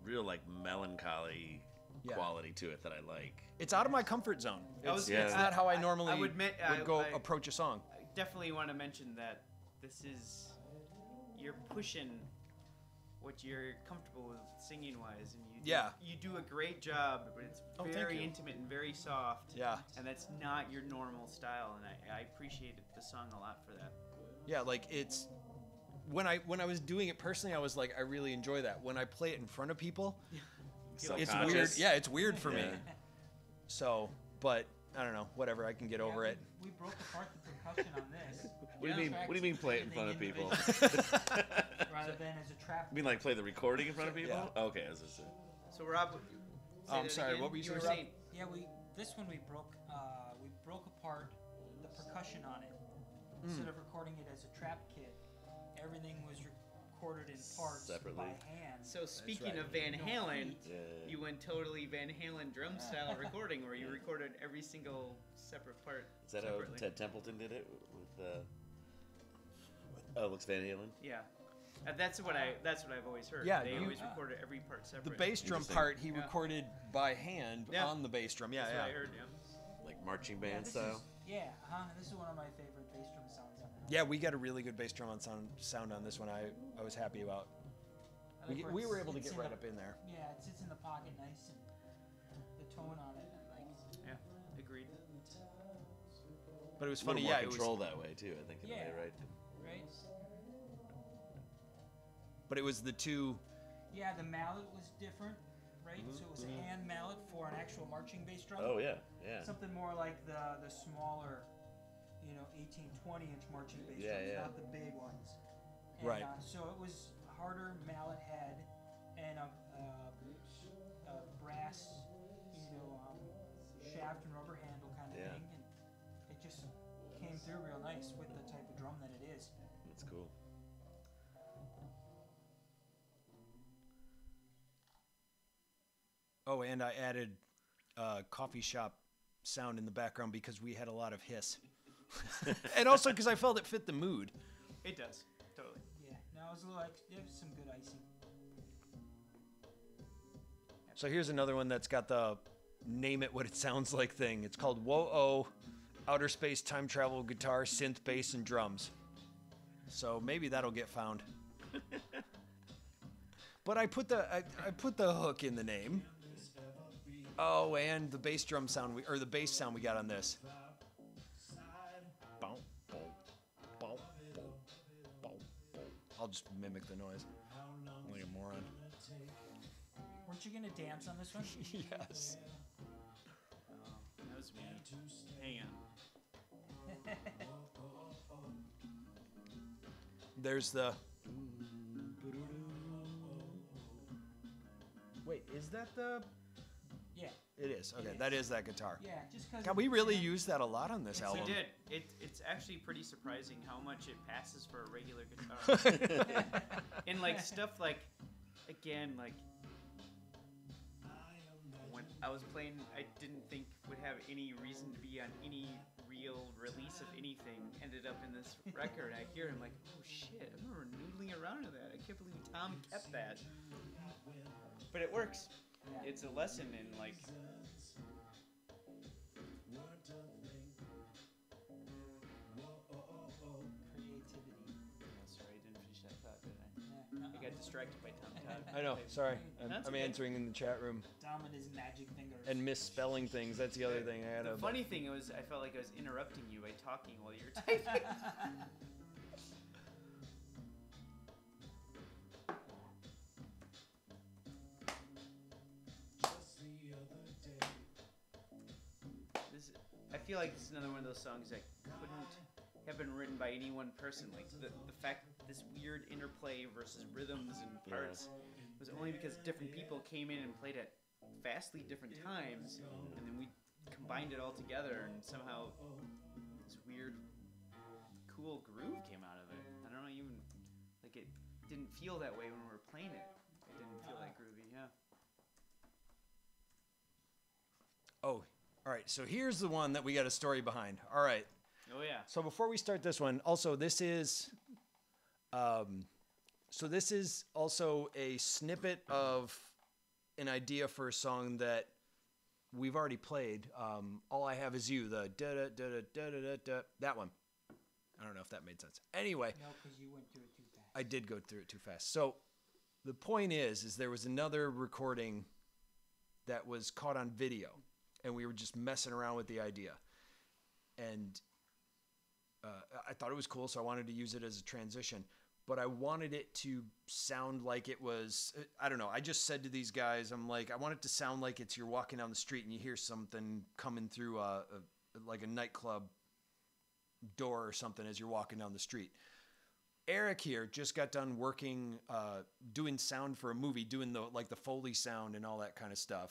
S2: real like melancholy quality to it that I like.
S3: It's out of my comfort zone. It's
S2: Yeah.
S3: not how I normally
S1: would admit,
S3: approach a song.
S1: I definitely want to mention that you're pushing what you're comfortable with singing wise, and you do a great job, but it's
S3: thank
S1: very
S3: you.
S1: intimate and very soft.
S3: Yeah.
S1: And that's not your normal style, and I appreciated the song a lot for that.
S3: Yeah, like it's when I was doing it personally, I was like, I really enjoy that. When I play it in front of people, it's weird.
S2: Self-conscious.
S3: Yeah, it's weird for me.
S2: Yeah.
S3: So, but I don't know. Whatever, I can get over it.
S5: We broke apart the percussion on this.
S2: What do you mean? What do you mean play it in front of people?
S5: Rather than as a trap.
S2: You mean like play the recording in front of people?
S3: Yeah.
S2: Okay, as I said.
S1: So Rob,
S3: I'm sorry, what were you saying, Rob?
S1: saying?
S5: Yeah, this one we broke apart the percussion on it. Instead of recording it as a trap kit, everything was recorded in parts
S2: Separately.
S5: by hand.
S1: So speaking
S3: right.
S1: of Van
S5: No
S1: Halen,
S5: feet.
S1: you went totally Van Halen drum style recording, where you recorded every single separate part.
S2: Is that
S1: separately.
S2: how Ted Templeton did it with Alex Van Halen?
S1: Yeah. That's what I've always heard.
S3: Yeah,
S1: They
S3: you-
S1: always recorded every part
S3: The
S1: separately.
S3: bass drum
S2: Interesting.
S3: part he
S1: Yeah.
S3: recorded by hand
S1: Yeah.
S3: on the bass drum. Yeah,
S1: That's
S3: yeah.
S1: what I heard. Yeah.
S2: Like marching
S5: Yeah,
S2: band
S5: this
S2: style?
S5: is, this is one of my favorite bass drum sounds on it.
S3: Yeah, we got a really good bass drum on sound on this one. I was happy about.
S5: I like where
S3: We
S5: it
S3: were able to
S5: sits
S3: get
S5: in
S3: right
S5: the-
S3: up in there.
S5: Yeah, it sits in the pocket nice, and the tone on it, I like.
S1: Yeah. Agreed.
S3: But it was
S2: A little
S3: funny.
S2: more
S3: Yeah, it was.
S2: control that way too, I think, in a way,
S5: Yeah.
S2: right?
S5: Right?
S3: But it was the two.
S5: Yeah, the mallet was different, right? So it was a hand mallet for an actual marching bass drum.
S2: Oh yeah, yeah.
S5: Something more like the smaller, 18, 20-inch marching bass
S2: Yeah,
S5: drums,
S2: yeah.
S5: not the big ones. And,
S3: Right.
S5: So it was harder mallet head and a brass, shaft and rubber handle kind of
S2: Yeah.
S5: thing, and it just came through real nice with the type of drum that it is.
S2: That's cool.
S3: Oh, and I added coffee shop sound in the background because we had a lot of hiss, and also because I felt it fit the mood.
S1: It does. Totally.
S5: Yeah, no, it was a little there's some good icing.
S3: So here's another one that's got the name it what it sounds like thing. It's called Whoa-Oh, Outer Space Time Travel Guitar, Synth, Bass, and Drums. So maybe that'll get found. But I put the hook in the name. Oh, and the bass drum sound the bass sound we got on this. Bow, bow, bow, bow, bow, bow. I'll just mimic the noise. Like a moron.
S5: Weren't you gonna dance on this one?
S3: Yes.
S1: That was me. Hang on.
S3: There's the. Wait, is that the?
S5: Yeah,
S3: It is. Okay,
S5: is.
S3: that is that guitar.
S5: yeah, just because.
S3: God, we really used that a lot on this
S1: We
S3: album.
S1: did. It's actually pretty surprising how much it passes for a regular guitar. And like stuff like, again, like when I was playing, I didn't think would have any reason to be on any real release of anything. Ended up in this record. I hear him like, oh shit! I remember noodling around to that. I can't believe Tom kept that. But it works. It's a lesson in like.
S5: Creativity.
S1: Sorry, I didn't finish that thought, did I?
S5: Yeah,
S1: I got distracted by Tom Todd.
S3: I know. Sorry,
S1: That's
S3: I'm
S1: okay.
S3: answering in the chat room
S5: Dom and his magic fingers.
S3: and misspelling things. That's the other thing. I had
S1: The
S3: a
S1: funny thing was, I felt like I was interrupting you by talking while you were typing.
S6: Just the other day.
S1: I feel like this is another one of those songs that couldn't have been written by any one person. Like the fact that this weird interplay versus rhythms and parts was only because different people came in and played at vastly different times, and then we combined it all together, and somehow this weird, cool groove came out of it. I don't know, even like it didn't feel that way when we were playing it. It didn't feel that groovy. Yeah.
S3: Oh, all right. So here's the one that we got a story behind. All right.
S1: Oh yeah.
S3: So before we start this one, also this is also a snippet of an idea for a song that we've already played. All I Have Is You, the da da da da da da da, that one. I don't know if that made sense. Anyway,
S5: No, because you went through it too fast.
S3: I did go through it too fast. So the point is there was another recording that was caught on video, and we were just messing around with the idea. And I thought it was cool, so I wanted to use it as a transition. But I wanted it to sound like it was, I don't know, I just said to these guys, I'm like, I want it to sound like it's you're walking down the street and you hear something coming through like a nightclub door or something as you're walking down the street. Eric here just got done working, doing sound for a movie, doing the Foley sound and all that kind of stuff.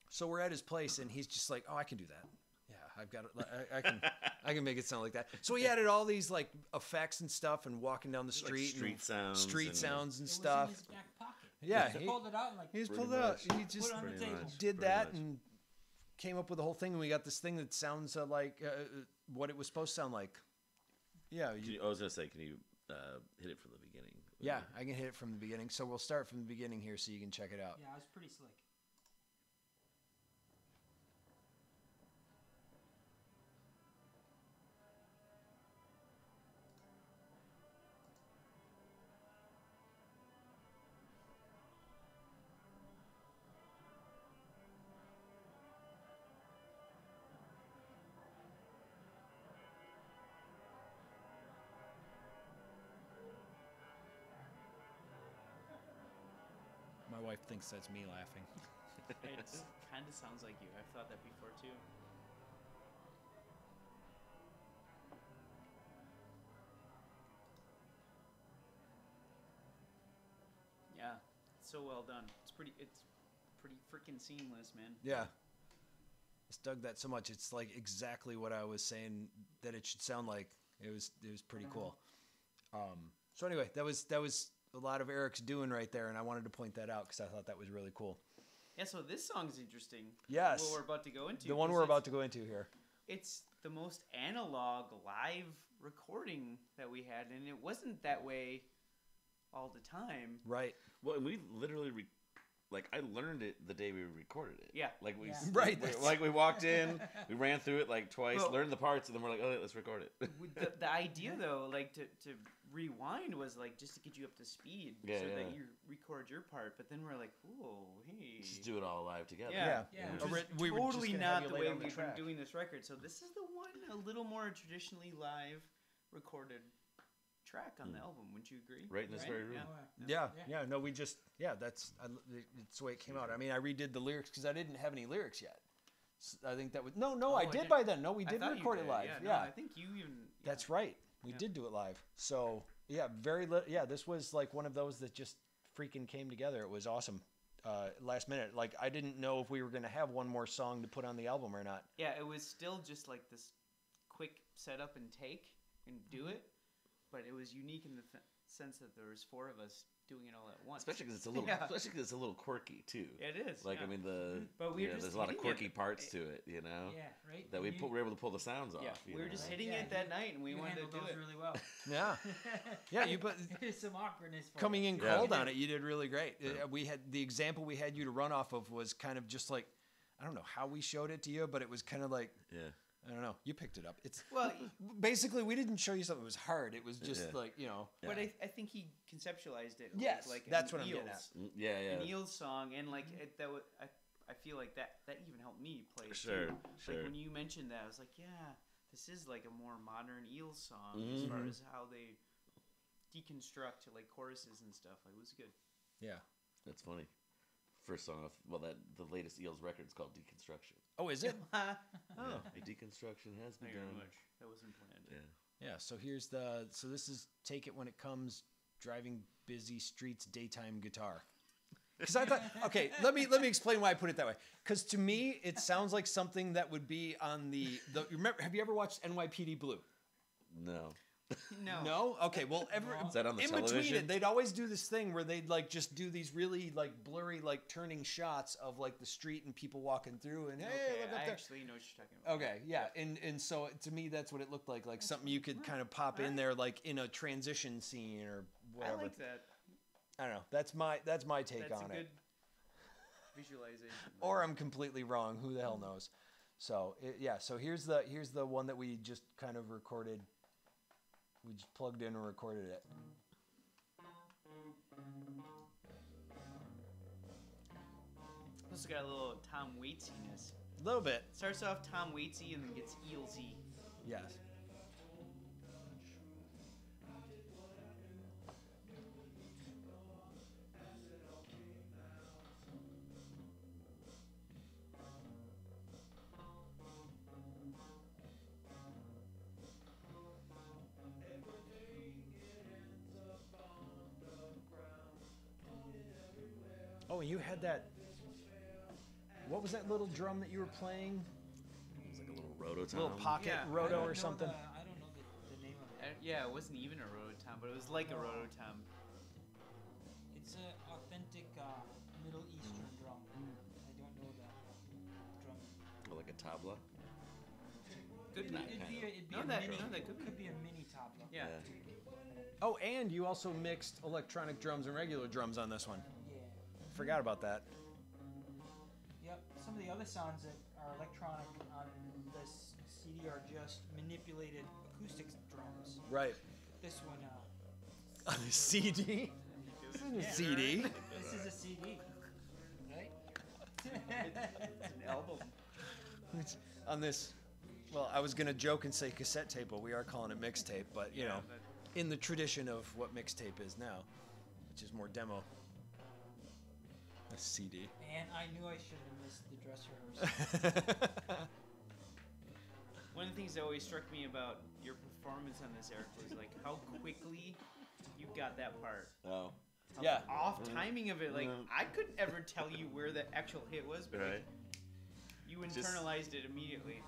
S3: So we're at his place and he's just like, oh, I can do that. Yeah, I've got it. I can make it sound like that. So he added all these like effects and stuff and walking down the street,
S2: street sounds
S3: and
S5: It
S3: stuff.
S5: was in his back pocket.
S3: Yeah,
S5: He pulled it out and like
S3: He's
S2: Pretty
S3: pulled it out.
S2: much.
S3: He just
S5: put it on the
S2: Pretty
S5: table.
S2: much.
S3: did
S2: Pretty
S3: that
S2: much.
S3: and came up with a whole thing. And we got this thing that sounds like what it was supposed to sound like. Yeah,
S2: I was gonna say, can you hit it from the beginning?
S3: yeah, I can hit it from the beginning. So we'll start from the beginning here, so you can check it out.
S5: Yeah, it was pretty slick.
S3: My wife thinks that's me laughing.
S1: It kind of sounds like you. I've thought that before too. Yeah, it's so well done. It's pretty freaking seamless, man.
S3: Yeah. I just dug that so much. It's like exactly what I was saying that it should sound like. It was pretty cool. So anyway, that was a lot of Eric's doing right there, and I wanted to point that out because I thought that was really cool.
S1: Yeah, so this song's interesting.
S3: Yes.
S1: What we're about to go into.
S3: The one
S1: 'cause
S3: we're about to go into here.
S1: It's the most analog live recording that we had, and it wasn't that way all the time.
S3: Right.
S2: Well, and we literally I learned it the day we recorded it.
S1: Yeah.
S2: Like we
S5: Yeah.
S3: Right,
S2: we-
S3: that's-
S2: like we walked in, we ran through it like twice,
S1: Well-
S2: learned the parts, and then we're like, oh, let's record it.
S1: The idea, though, like to rewind was like just to get you up to speed
S2: Yeah,
S1: so
S2: yeah.
S1: that you record your part. But then we're like, whoa, hey.
S2: Just do it all live together.
S1: Yeah.
S5: Yeah.
S1: Which was
S3: We were just
S1: totally
S3: gonna have
S1: not
S3: you
S1: the
S3: lay
S1: way
S3: on the
S1: we've been
S3: track.
S1: doing this record. So this is the one a little more traditionally live recorded track on the album. Wouldn't you agree?
S2: Right in this very room.
S1: Yeah.
S3: Yeah. No, that's the way it came out. I mean, I redid the lyrics because I didn't have any lyrics yet. I think that was I
S1: I
S3: did
S1: did-
S3: by then. No, we
S1: I
S3: did
S1: thought you
S3: record it
S1: did.
S3: live.
S1: Yeah,
S3: Yeah,
S1: no, I think you even.
S3: that's right. We
S1: Yeah.
S3: did do it live. So yeah, this was like one of those that just freaking came together. It was awesome. Last minute, like I didn't know if we were gonna have one more song to put on the album or not.
S1: Yeah, it was still just like this quick setup and take and do it, but it was unique in the sense that there was four of us doing it all at once.
S2: Especially because it's a little,
S1: Yeah.
S2: especially 'cause it's a little quirky too.
S1: It is.
S2: Like
S1: yeah.
S2: I mean
S1: But we were just
S2: there's a lot of
S1: hitting it.
S2: quirky parts to it, you know,
S5: Yeah, right.
S2: that we were able to pull the sounds off.
S1: Yeah,
S2: you
S1: we were
S2: know?
S1: just
S5: Right.
S1: hitting
S5: Yeah,
S1: it that
S5: you-
S1: night, and we
S5: you
S1: wanted to
S5: handled
S1: do
S5: those
S1: it.
S5: really well.
S3: Yeah, yeah. You put
S5: There's some awkwardness. For
S3: coming in
S2: Yeah.
S3: cold on it. You did really great.
S2: Yeah.
S3: We had the example we had you to run off of was kind of just like I don't know how we showed it to you, but it was kind of like
S2: Yeah.
S3: I don't know. You picked it up. It's
S1: Well,
S3: basically we didn't show you something that was hard. It was just like, you know.
S1: but I think he conceptualized it.
S3: Yes,
S1: like
S3: that's
S1: an
S3: what I'm getting
S1: Eels-
S3: at.
S2: Yeah.
S1: An Eels song, and like I feel like that even helped me play it
S2: Sure,
S1: too.
S2: sure.
S1: Like when you mentioned that, I was like, yeah, this is like a more modern Eels song as far as how they deconstruct like choruses and stuff. Like, it was good.
S3: Yeah.
S2: That's funny. First song off, the latest Eels record is called Deconstruction.
S3: Oh, is it?
S2: Oh, a deconstruction has
S1: Thank you
S2: begun.
S1: very much. That wasn't planned.
S2: Yeah.
S3: Yeah, so this is Take It When It Comes, Driving Busy Streets Daytime Guitar. Because I thought, okay, let me explain why I put it that way. Because to me, it sounds like something that would be on the remember. Have you ever watched NYPD Blue?
S2: No.
S1: No.
S3: No? Okay, well,
S2: Is that on the
S3: in
S2: television?
S3: between it, they'd always do this thing where they'd like just do these really like blurry like turning shots of like the street and people walking through and hey,
S1: Okay,
S3: look up
S1: I
S3: there.
S1: actually know what you're talking about.
S3: Okay, yeah, and so to me that's what it looked like something you could kind of pop in there like in a transition scene or whatever.
S1: I like that.
S3: I don't know. That's my take
S1: That's
S3: on
S1: a good
S3: it.
S1: visualization.
S3: Or I'm completely wrong. Who the hell knows? So so here's the one that we just kind of recorded. We just plugged in and recorded it.
S1: This got a little Tom Waitsiness.
S3: A little bit,
S1: Starts off Tom Waitsy and then gets Eelsy.
S3: yes. Oh, and you had that. What was that little drum that you were playing?
S2: It's like a little rototom.
S3: Little pocket
S1: Yeah.
S3: roto
S5: I
S3: or
S5: don't know
S3: something?
S5: I don't know the name of it.
S1: Yeah, it wasn't even a rototom, but it was like a rototom.
S5: It's an authentic Middle Eastern drum. I don't know the drum.
S2: Or like a tabla.
S1: Could be.
S5: It'd be
S1: No,
S5: a
S1: that-
S5: mini.
S1: no, that could be.
S5: be a mini tabla.
S1: Yeah.
S3: Oh, and you also mixed electronic drums and regular drums on this one.
S5: Yeah.
S3: Forgot about that.
S5: Yep. Some of the other sounds that are electronic on this CD are just manipulated acoustic drums.
S3: Right.
S5: This one,
S3: On the CD? This isn't a CD.
S5: this is a CD, right?
S1: It's an album.
S3: It's on this. Well, I was gonna joke and say cassette tape, but we are calling it mixtape. But you know,
S1: but-
S3: in the tradition of what mixtape is now, which is more demo. A CD.
S5: And I knew I should have missed the dress rehearsal.
S1: One of the things that always struck me about your performance on this, Eric, was like how quickly you got that part.
S2: Oh.
S1: How
S3: Yeah.
S1: the off timing of it. Like, I couldn't ever tell you where the actual hit was, but like,
S2: Right.
S1: you
S2: Just-
S1: internalized it immediately.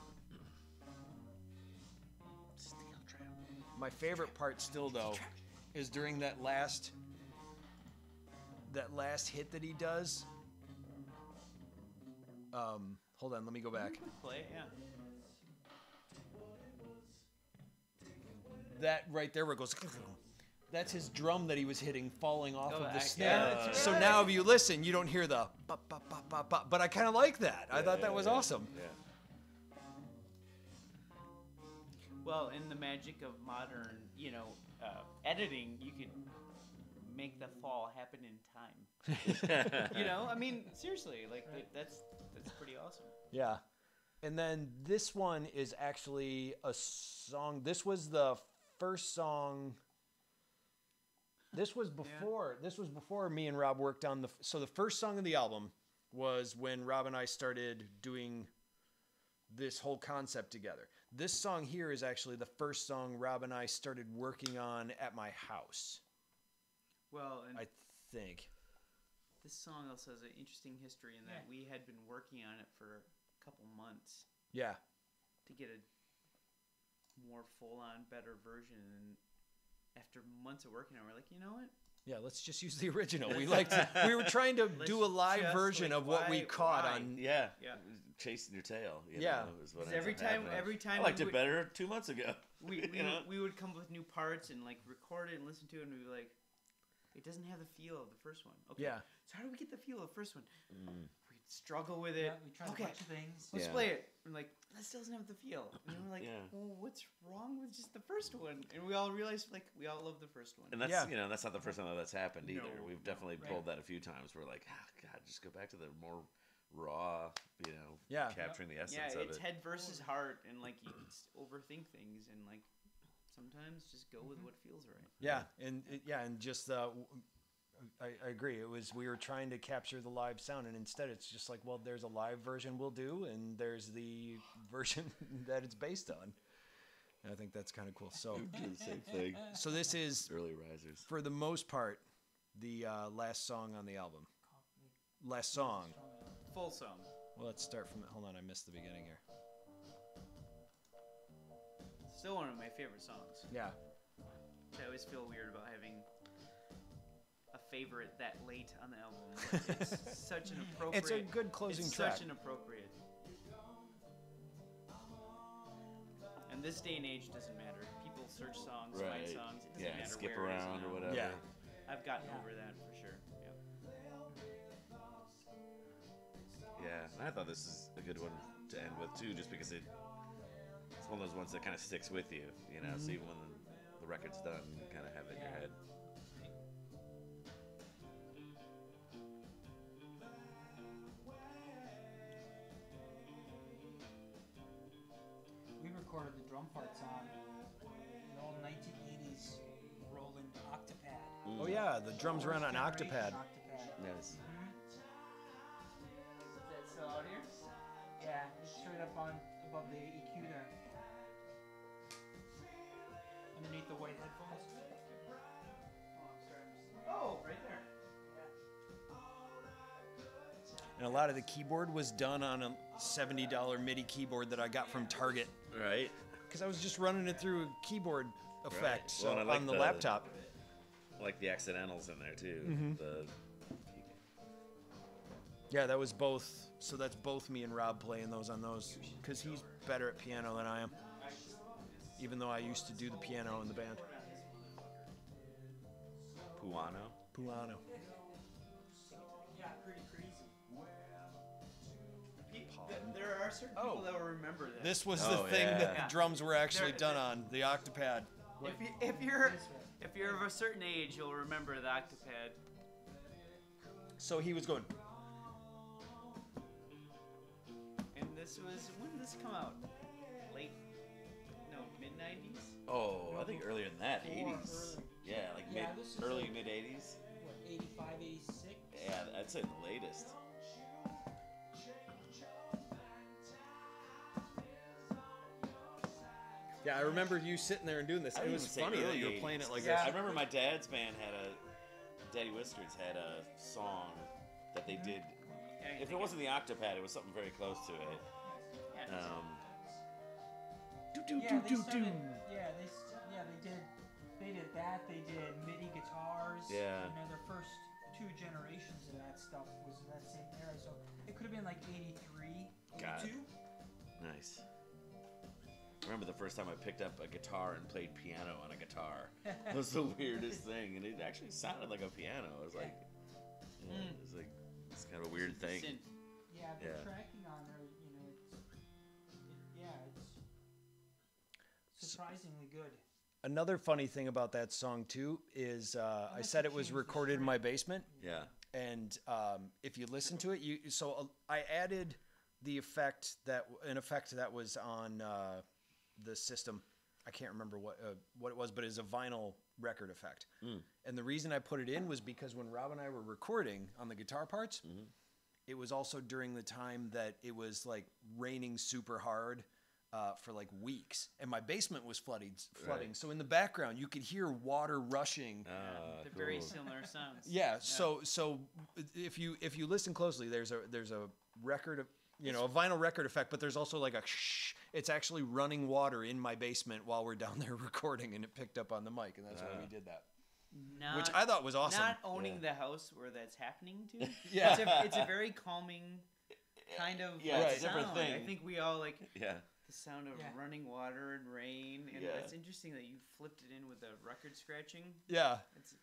S2: Steel trap.
S3: My favorite part still though is during that last hit that he does. Hold on, let me go back.
S1: Play it, yeah.
S3: That right there where it goes. That's his drum that he was hitting falling off
S1: Oh,
S3: of the
S1: yeah,
S3: snare.
S1: that's
S3: So
S1: right.
S3: now if you listen, you don't hear the bop, bop, bop, bop, bop. But I kind of like that. I thought that was awesome.
S2: Yeah.
S1: Well, in the magic of modern, editing, you could make the fall happen in time. I mean, seriously, like that's pretty awesome.
S3: Yeah. And then this one is actually a song. This was the first song. This was before me and Rob worked on so the first song of the album was when Rob and I started doing this whole concept together. This song here is actually the first song Rob and I started working on at my house,
S1: Well, and
S3: I think.
S1: this song also has an interesting history in that we had been working on it for a couple months
S3: Yeah.
S1: to get a more full-on, better version. And after months of working on it, we're like, you know what?
S3: Yeah, let's just use the original. We we were trying to do a live
S1: just,
S3: version
S1: like,
S3: of what we
S1: why-
S3: caught
S1: why?
S3: on.
S2: Yeah.
S1: Yeah.
S2: Chasing your tail. You
S3: Yeah.
S2: know, is what
S1: Every
S2: ends up
S1: time,
S2: happening.
S1: every time
S2: I liked
S1: we
S2: it
S1: would-
S2: better 2 months ago.
S1: we
S2: you know?
S1: we would come up with new parts and like record it and listen to it, and we'd be like, it doesn't have the feel of the first one. Okay,
S3: Yeah.
S1: so how do we get the feel of the first one? We'd struggle with it.
S5: Yeah, we tried a bunch of things.
S1: Let's
S2: Yeah.
S1: play it. We're like, that still doesn't have the feel. And we're like,
S2: Yeah.
S1: well, what's wrong with just the first one? And we all realized, like, we all love the first one.
S2: And that's
S3: Yeah.
S2: That's not the first time that's happened either.
S1: No,
S2: We've definitely
S5: right.
S2: pulled that a few times. We're like, God, just go back to the more raw,
S3: Yeah.
S2: capturing the
S1: Yeah,
S2: essence of
S1: it's
S2: it.
S1: head versus heart, and like you overthink things, and like sometimes just go with what feels right.
S3: Yeah, and just I agree. We were trying to capture the live sound, and instead it's just like, well, there's a live version we'll do, and there's the version that it's based on. And I think that's kind of cool. So,
S2: Do the same thing.
S3: so this is
S2: Early risers.
S3: for the most part the last song on the album. Last song.
S1: Full song.
S3: Well, let's start from. Hold on, I missed the beginning here.
S1: Still one of my favorite songs.
S3: Yeah.
S1: I always feel weird about having a favorite that late on the album. Like, it's such an appropriate.
S3: It's a good closing
S1: it's
S3: track.
S1: Such an appropriate. And this day and age doesn't matter. People search songs, find
S2: Right.
S1: songs. It doesn't matter
S2: skip
S1: where it is
S2: around or
S1: now.
S2: whatever.
S3: Yeah.
S1: I've gotten
S5: Yeah.
S1: over that for sure. Yeah.
S2: Yeah, and I thought this is a good one to end with too, just because it's one of those ones that kind of sticks with you, So even when the record's done, you kind of have it in your
S5: Yeah.
S2: head.
S5: We recorded the drum parts on an old 1980s Roland Octopad.
S3: Oh yeah, the drums run on
S5: First generation
S3: Octopad.
S2: Nice.
S1: Is that still out here?
S5: Yeah, it's straight up on above the EQ there. Underneath the white headphones.
S1: Oh, right there.
S3: And a lot of the keyboard was done on a $70 MIDI keyboard that I got from Target
S2: Right.
S3: because I was just running it through a keyboard effect
S2: Right.
S3: so
S2: Well, and I like
S3: on the
S2: the-
S3: laptop.
S2: I like the accidentals in there too.
S3: Mm-hmm. Yeah, that was both. So that's both me and Rob playing those on those because he's better at piano than I am. Even though I used to do the piano in the band.
S2: Puano.
S3: Puano.
S5: Yeah, pretty crazy.
S1: There are certain people that will remember that.
S3: This was
S2: Oh,
S3: the thing
S2: yeah.
S3: that the drums were actually
S1: They're-
S3: done on, the Octopad.
S1: If you're of a certain age, you'll remember the Octopad.
S3: So he was going,
S1: And this was, when did this come out? Mid 90s?
S2: Oh, I think earlier than that,
S5: More
S2: 80s.
S5: early.
S2: Yeah, like
S5: Yeah, this is
S2: early
S5: like-
S2: mid 80s.
S5: What, 85, 86?
S2: Yeah, I'd say the latest.
S3: yeah, I remember you sitting there and doing this.
S2: I
S3: It
S2: would
S3: was
S2: even say
S3: funny that
S2: early
S3: you were playing it
S2: 80s.
S3: like
S2: I
S3: this.
S2: remember my dad's band Daddy Whiskers had a song that they did. If it wasn't the Octopad, it was something very close to it.
S5: Yeah, they started. They did that. They did MIDI guitars.
S2: Yeah.
S5: Their first two generations of that stuff was that same era. So it could have been like 83,
S2: God.
S5: 82.
S2: Nice. I remember the first time I picked up a guitar and played piano on a guitar. It was the weirdest thing, and it actually sounded like a piano. I was like, it's kind of a weird thing.
S1: Synth.
S5: Yeah, the
S2: Yeah.
S5: tracking on there, it's surprisingly good.
S3: Another funny thing about that song too is I
S5: Unless
S3: said
S5: you
S3: it was
S5: change the
S3: recorded in my basement,
S2: Yeah.
S3: and if you listen to it, I added an effect that was on the system. I can't remember what it was, but it's a vinyl record effect. And the reason I put it in was because when Rob and I were recording on the guitar parts, it was also during the time that it was like raining super hard for like weeks, and my basement was flooding.
S2: Right.
S3: So in the background, you could hear water rushing.
S1: They're very similar sounds.
S3: Yeah. So if you listen closely, there's a record of a vinyl record effect, but there's also like a shh. It's actually running water in my basement while we're down there recording, and it picked up on the mic, and that's why we did that. Which I thought was awesome.
S1: Not owning the house where that's happening to.
S3: Yeah.
S1: It's a very calming kind of
S2: Yeah, it's a
S1: sound.
S2: different thing.
S1: I think we all like
S2: Yeah.
S1: the sound of
S5: Yeah.
S1: running water and rain, and
S2: Yeah.
S1: it's interesting that you flipped it in with the record scratching.
S3: Yeah.
S1: It's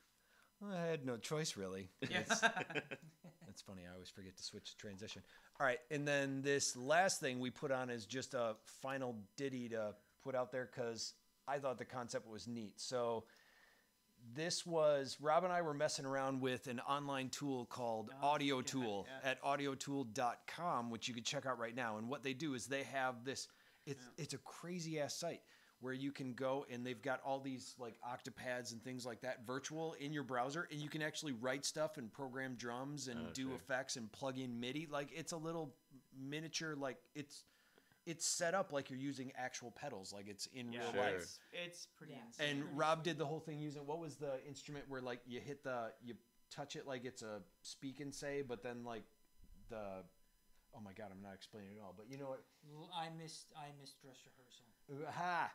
S3: Well, I had no choice, really.
S1: Yes.
S3: That's funny. I always forget to switch the transition. All right. And then this last thing we put on is just a final ditty to put out there because I thought the concept was neat. So this was, Rob and I were messing around with an online tool called Audio Tool at audiotool.com, which you can check out right now. And what they do is they have this, it's a crazy ass site where you can go and they've got all these like octapads and things like that virtual in your browser, and you can actually write stuff and program drums and do effects and plug in MIDI. Like it's a little miniature, like it's set up like you're using actual pedals, like it's in real life.
S1: It's pretty insane.
S3: And Rob did the whole thing using, what was the instrument where like you touch it like it's a speak and say, but then like oh my God, I'm not explaining it all, but you know what?
S5: I missed dress rehearsal.
S3: Aha.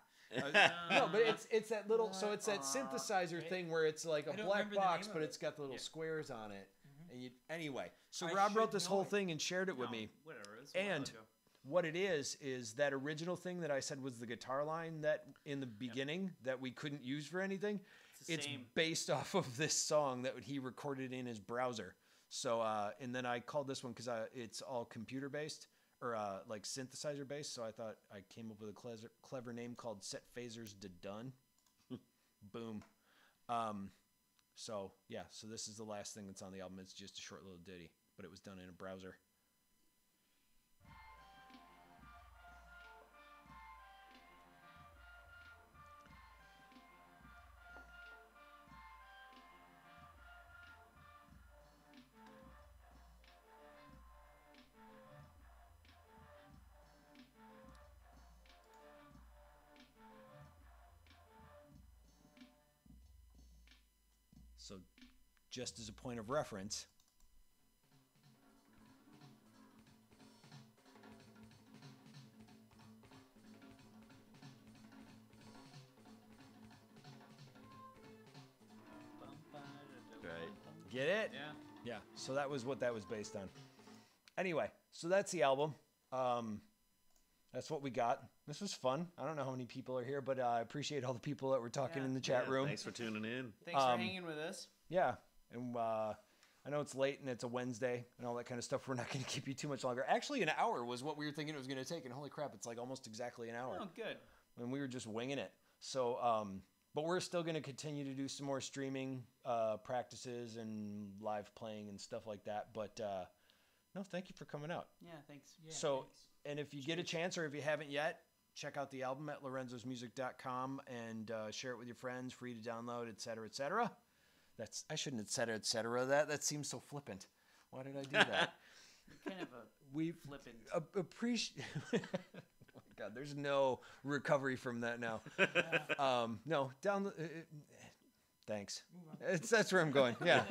S3: No, but it's that little, so it's that synthesizer thing where it's like a black box, but it's got the little squares on it. And anyway, so Rob wrote this whole thing and shared it with me.
S1: Whatever. And
S3: what it is that original thing that I said was the guitar line that in the beginning that we couldn't use for anything. It's based off of this song that he recorded in his browser. So, and then I called this one because it's all computer based or like synthesizer based. So I thought I came up with a clever name called Set Phasers to Done. Boom. So yeah, so this is the last thing that's on the album. It's just a short little ditty, but it was done in a browser. So just as a point of reference,
S2: Right.
S3: Get it? Yeah. So that was what that was based on. Anyway, so that's the album. That's what we got. This was fun. I don't know how many people are here, but I appreciate all the people that were talking in the chat room.
S2: Thanks for tuning in.
S1: Thanks for hanging with us.
S3: Yeah. And I know it's late and it's a Wednesday and all that kind of stuff. We're not going to keep you too much longer. Actually, an hour was what we were thinking it was going to take. And holy crap, it's like almost exactly an hour.
S1: Oh, good.
S3: And we were just winging it. So, but we're still going to continue to do some more streaming practices and live playing and stuff like that. But no, thank you for coming out.
S1: Yeah, thanks.
S5: Yeah,
S3: So,
S5: thanks.
S3: and if you get a chance or if you haven't yet, check out the album at lorenzosmusic.com and share it with your friends, free to download, etc., etc. I shouldn't have said etc. That seems so flippant. Why did I do that?
S1: You're kind of a flippant.
S3: Appreciate. Oh my God, there's no recovery from that now. No, thanks. That's where I'm going. Yeah.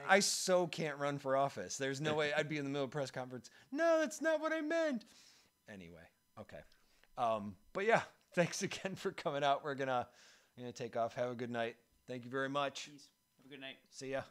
S3: I so can't run for office. There's no way I'd be in the middle of a press conference. No, that's not what I meant. Anyway, okay. But yeah, thanks again for coming out. We're gonna take off. Have a good night. Thank you very much.
S1: Peace. Have a good night.
S3: See ya.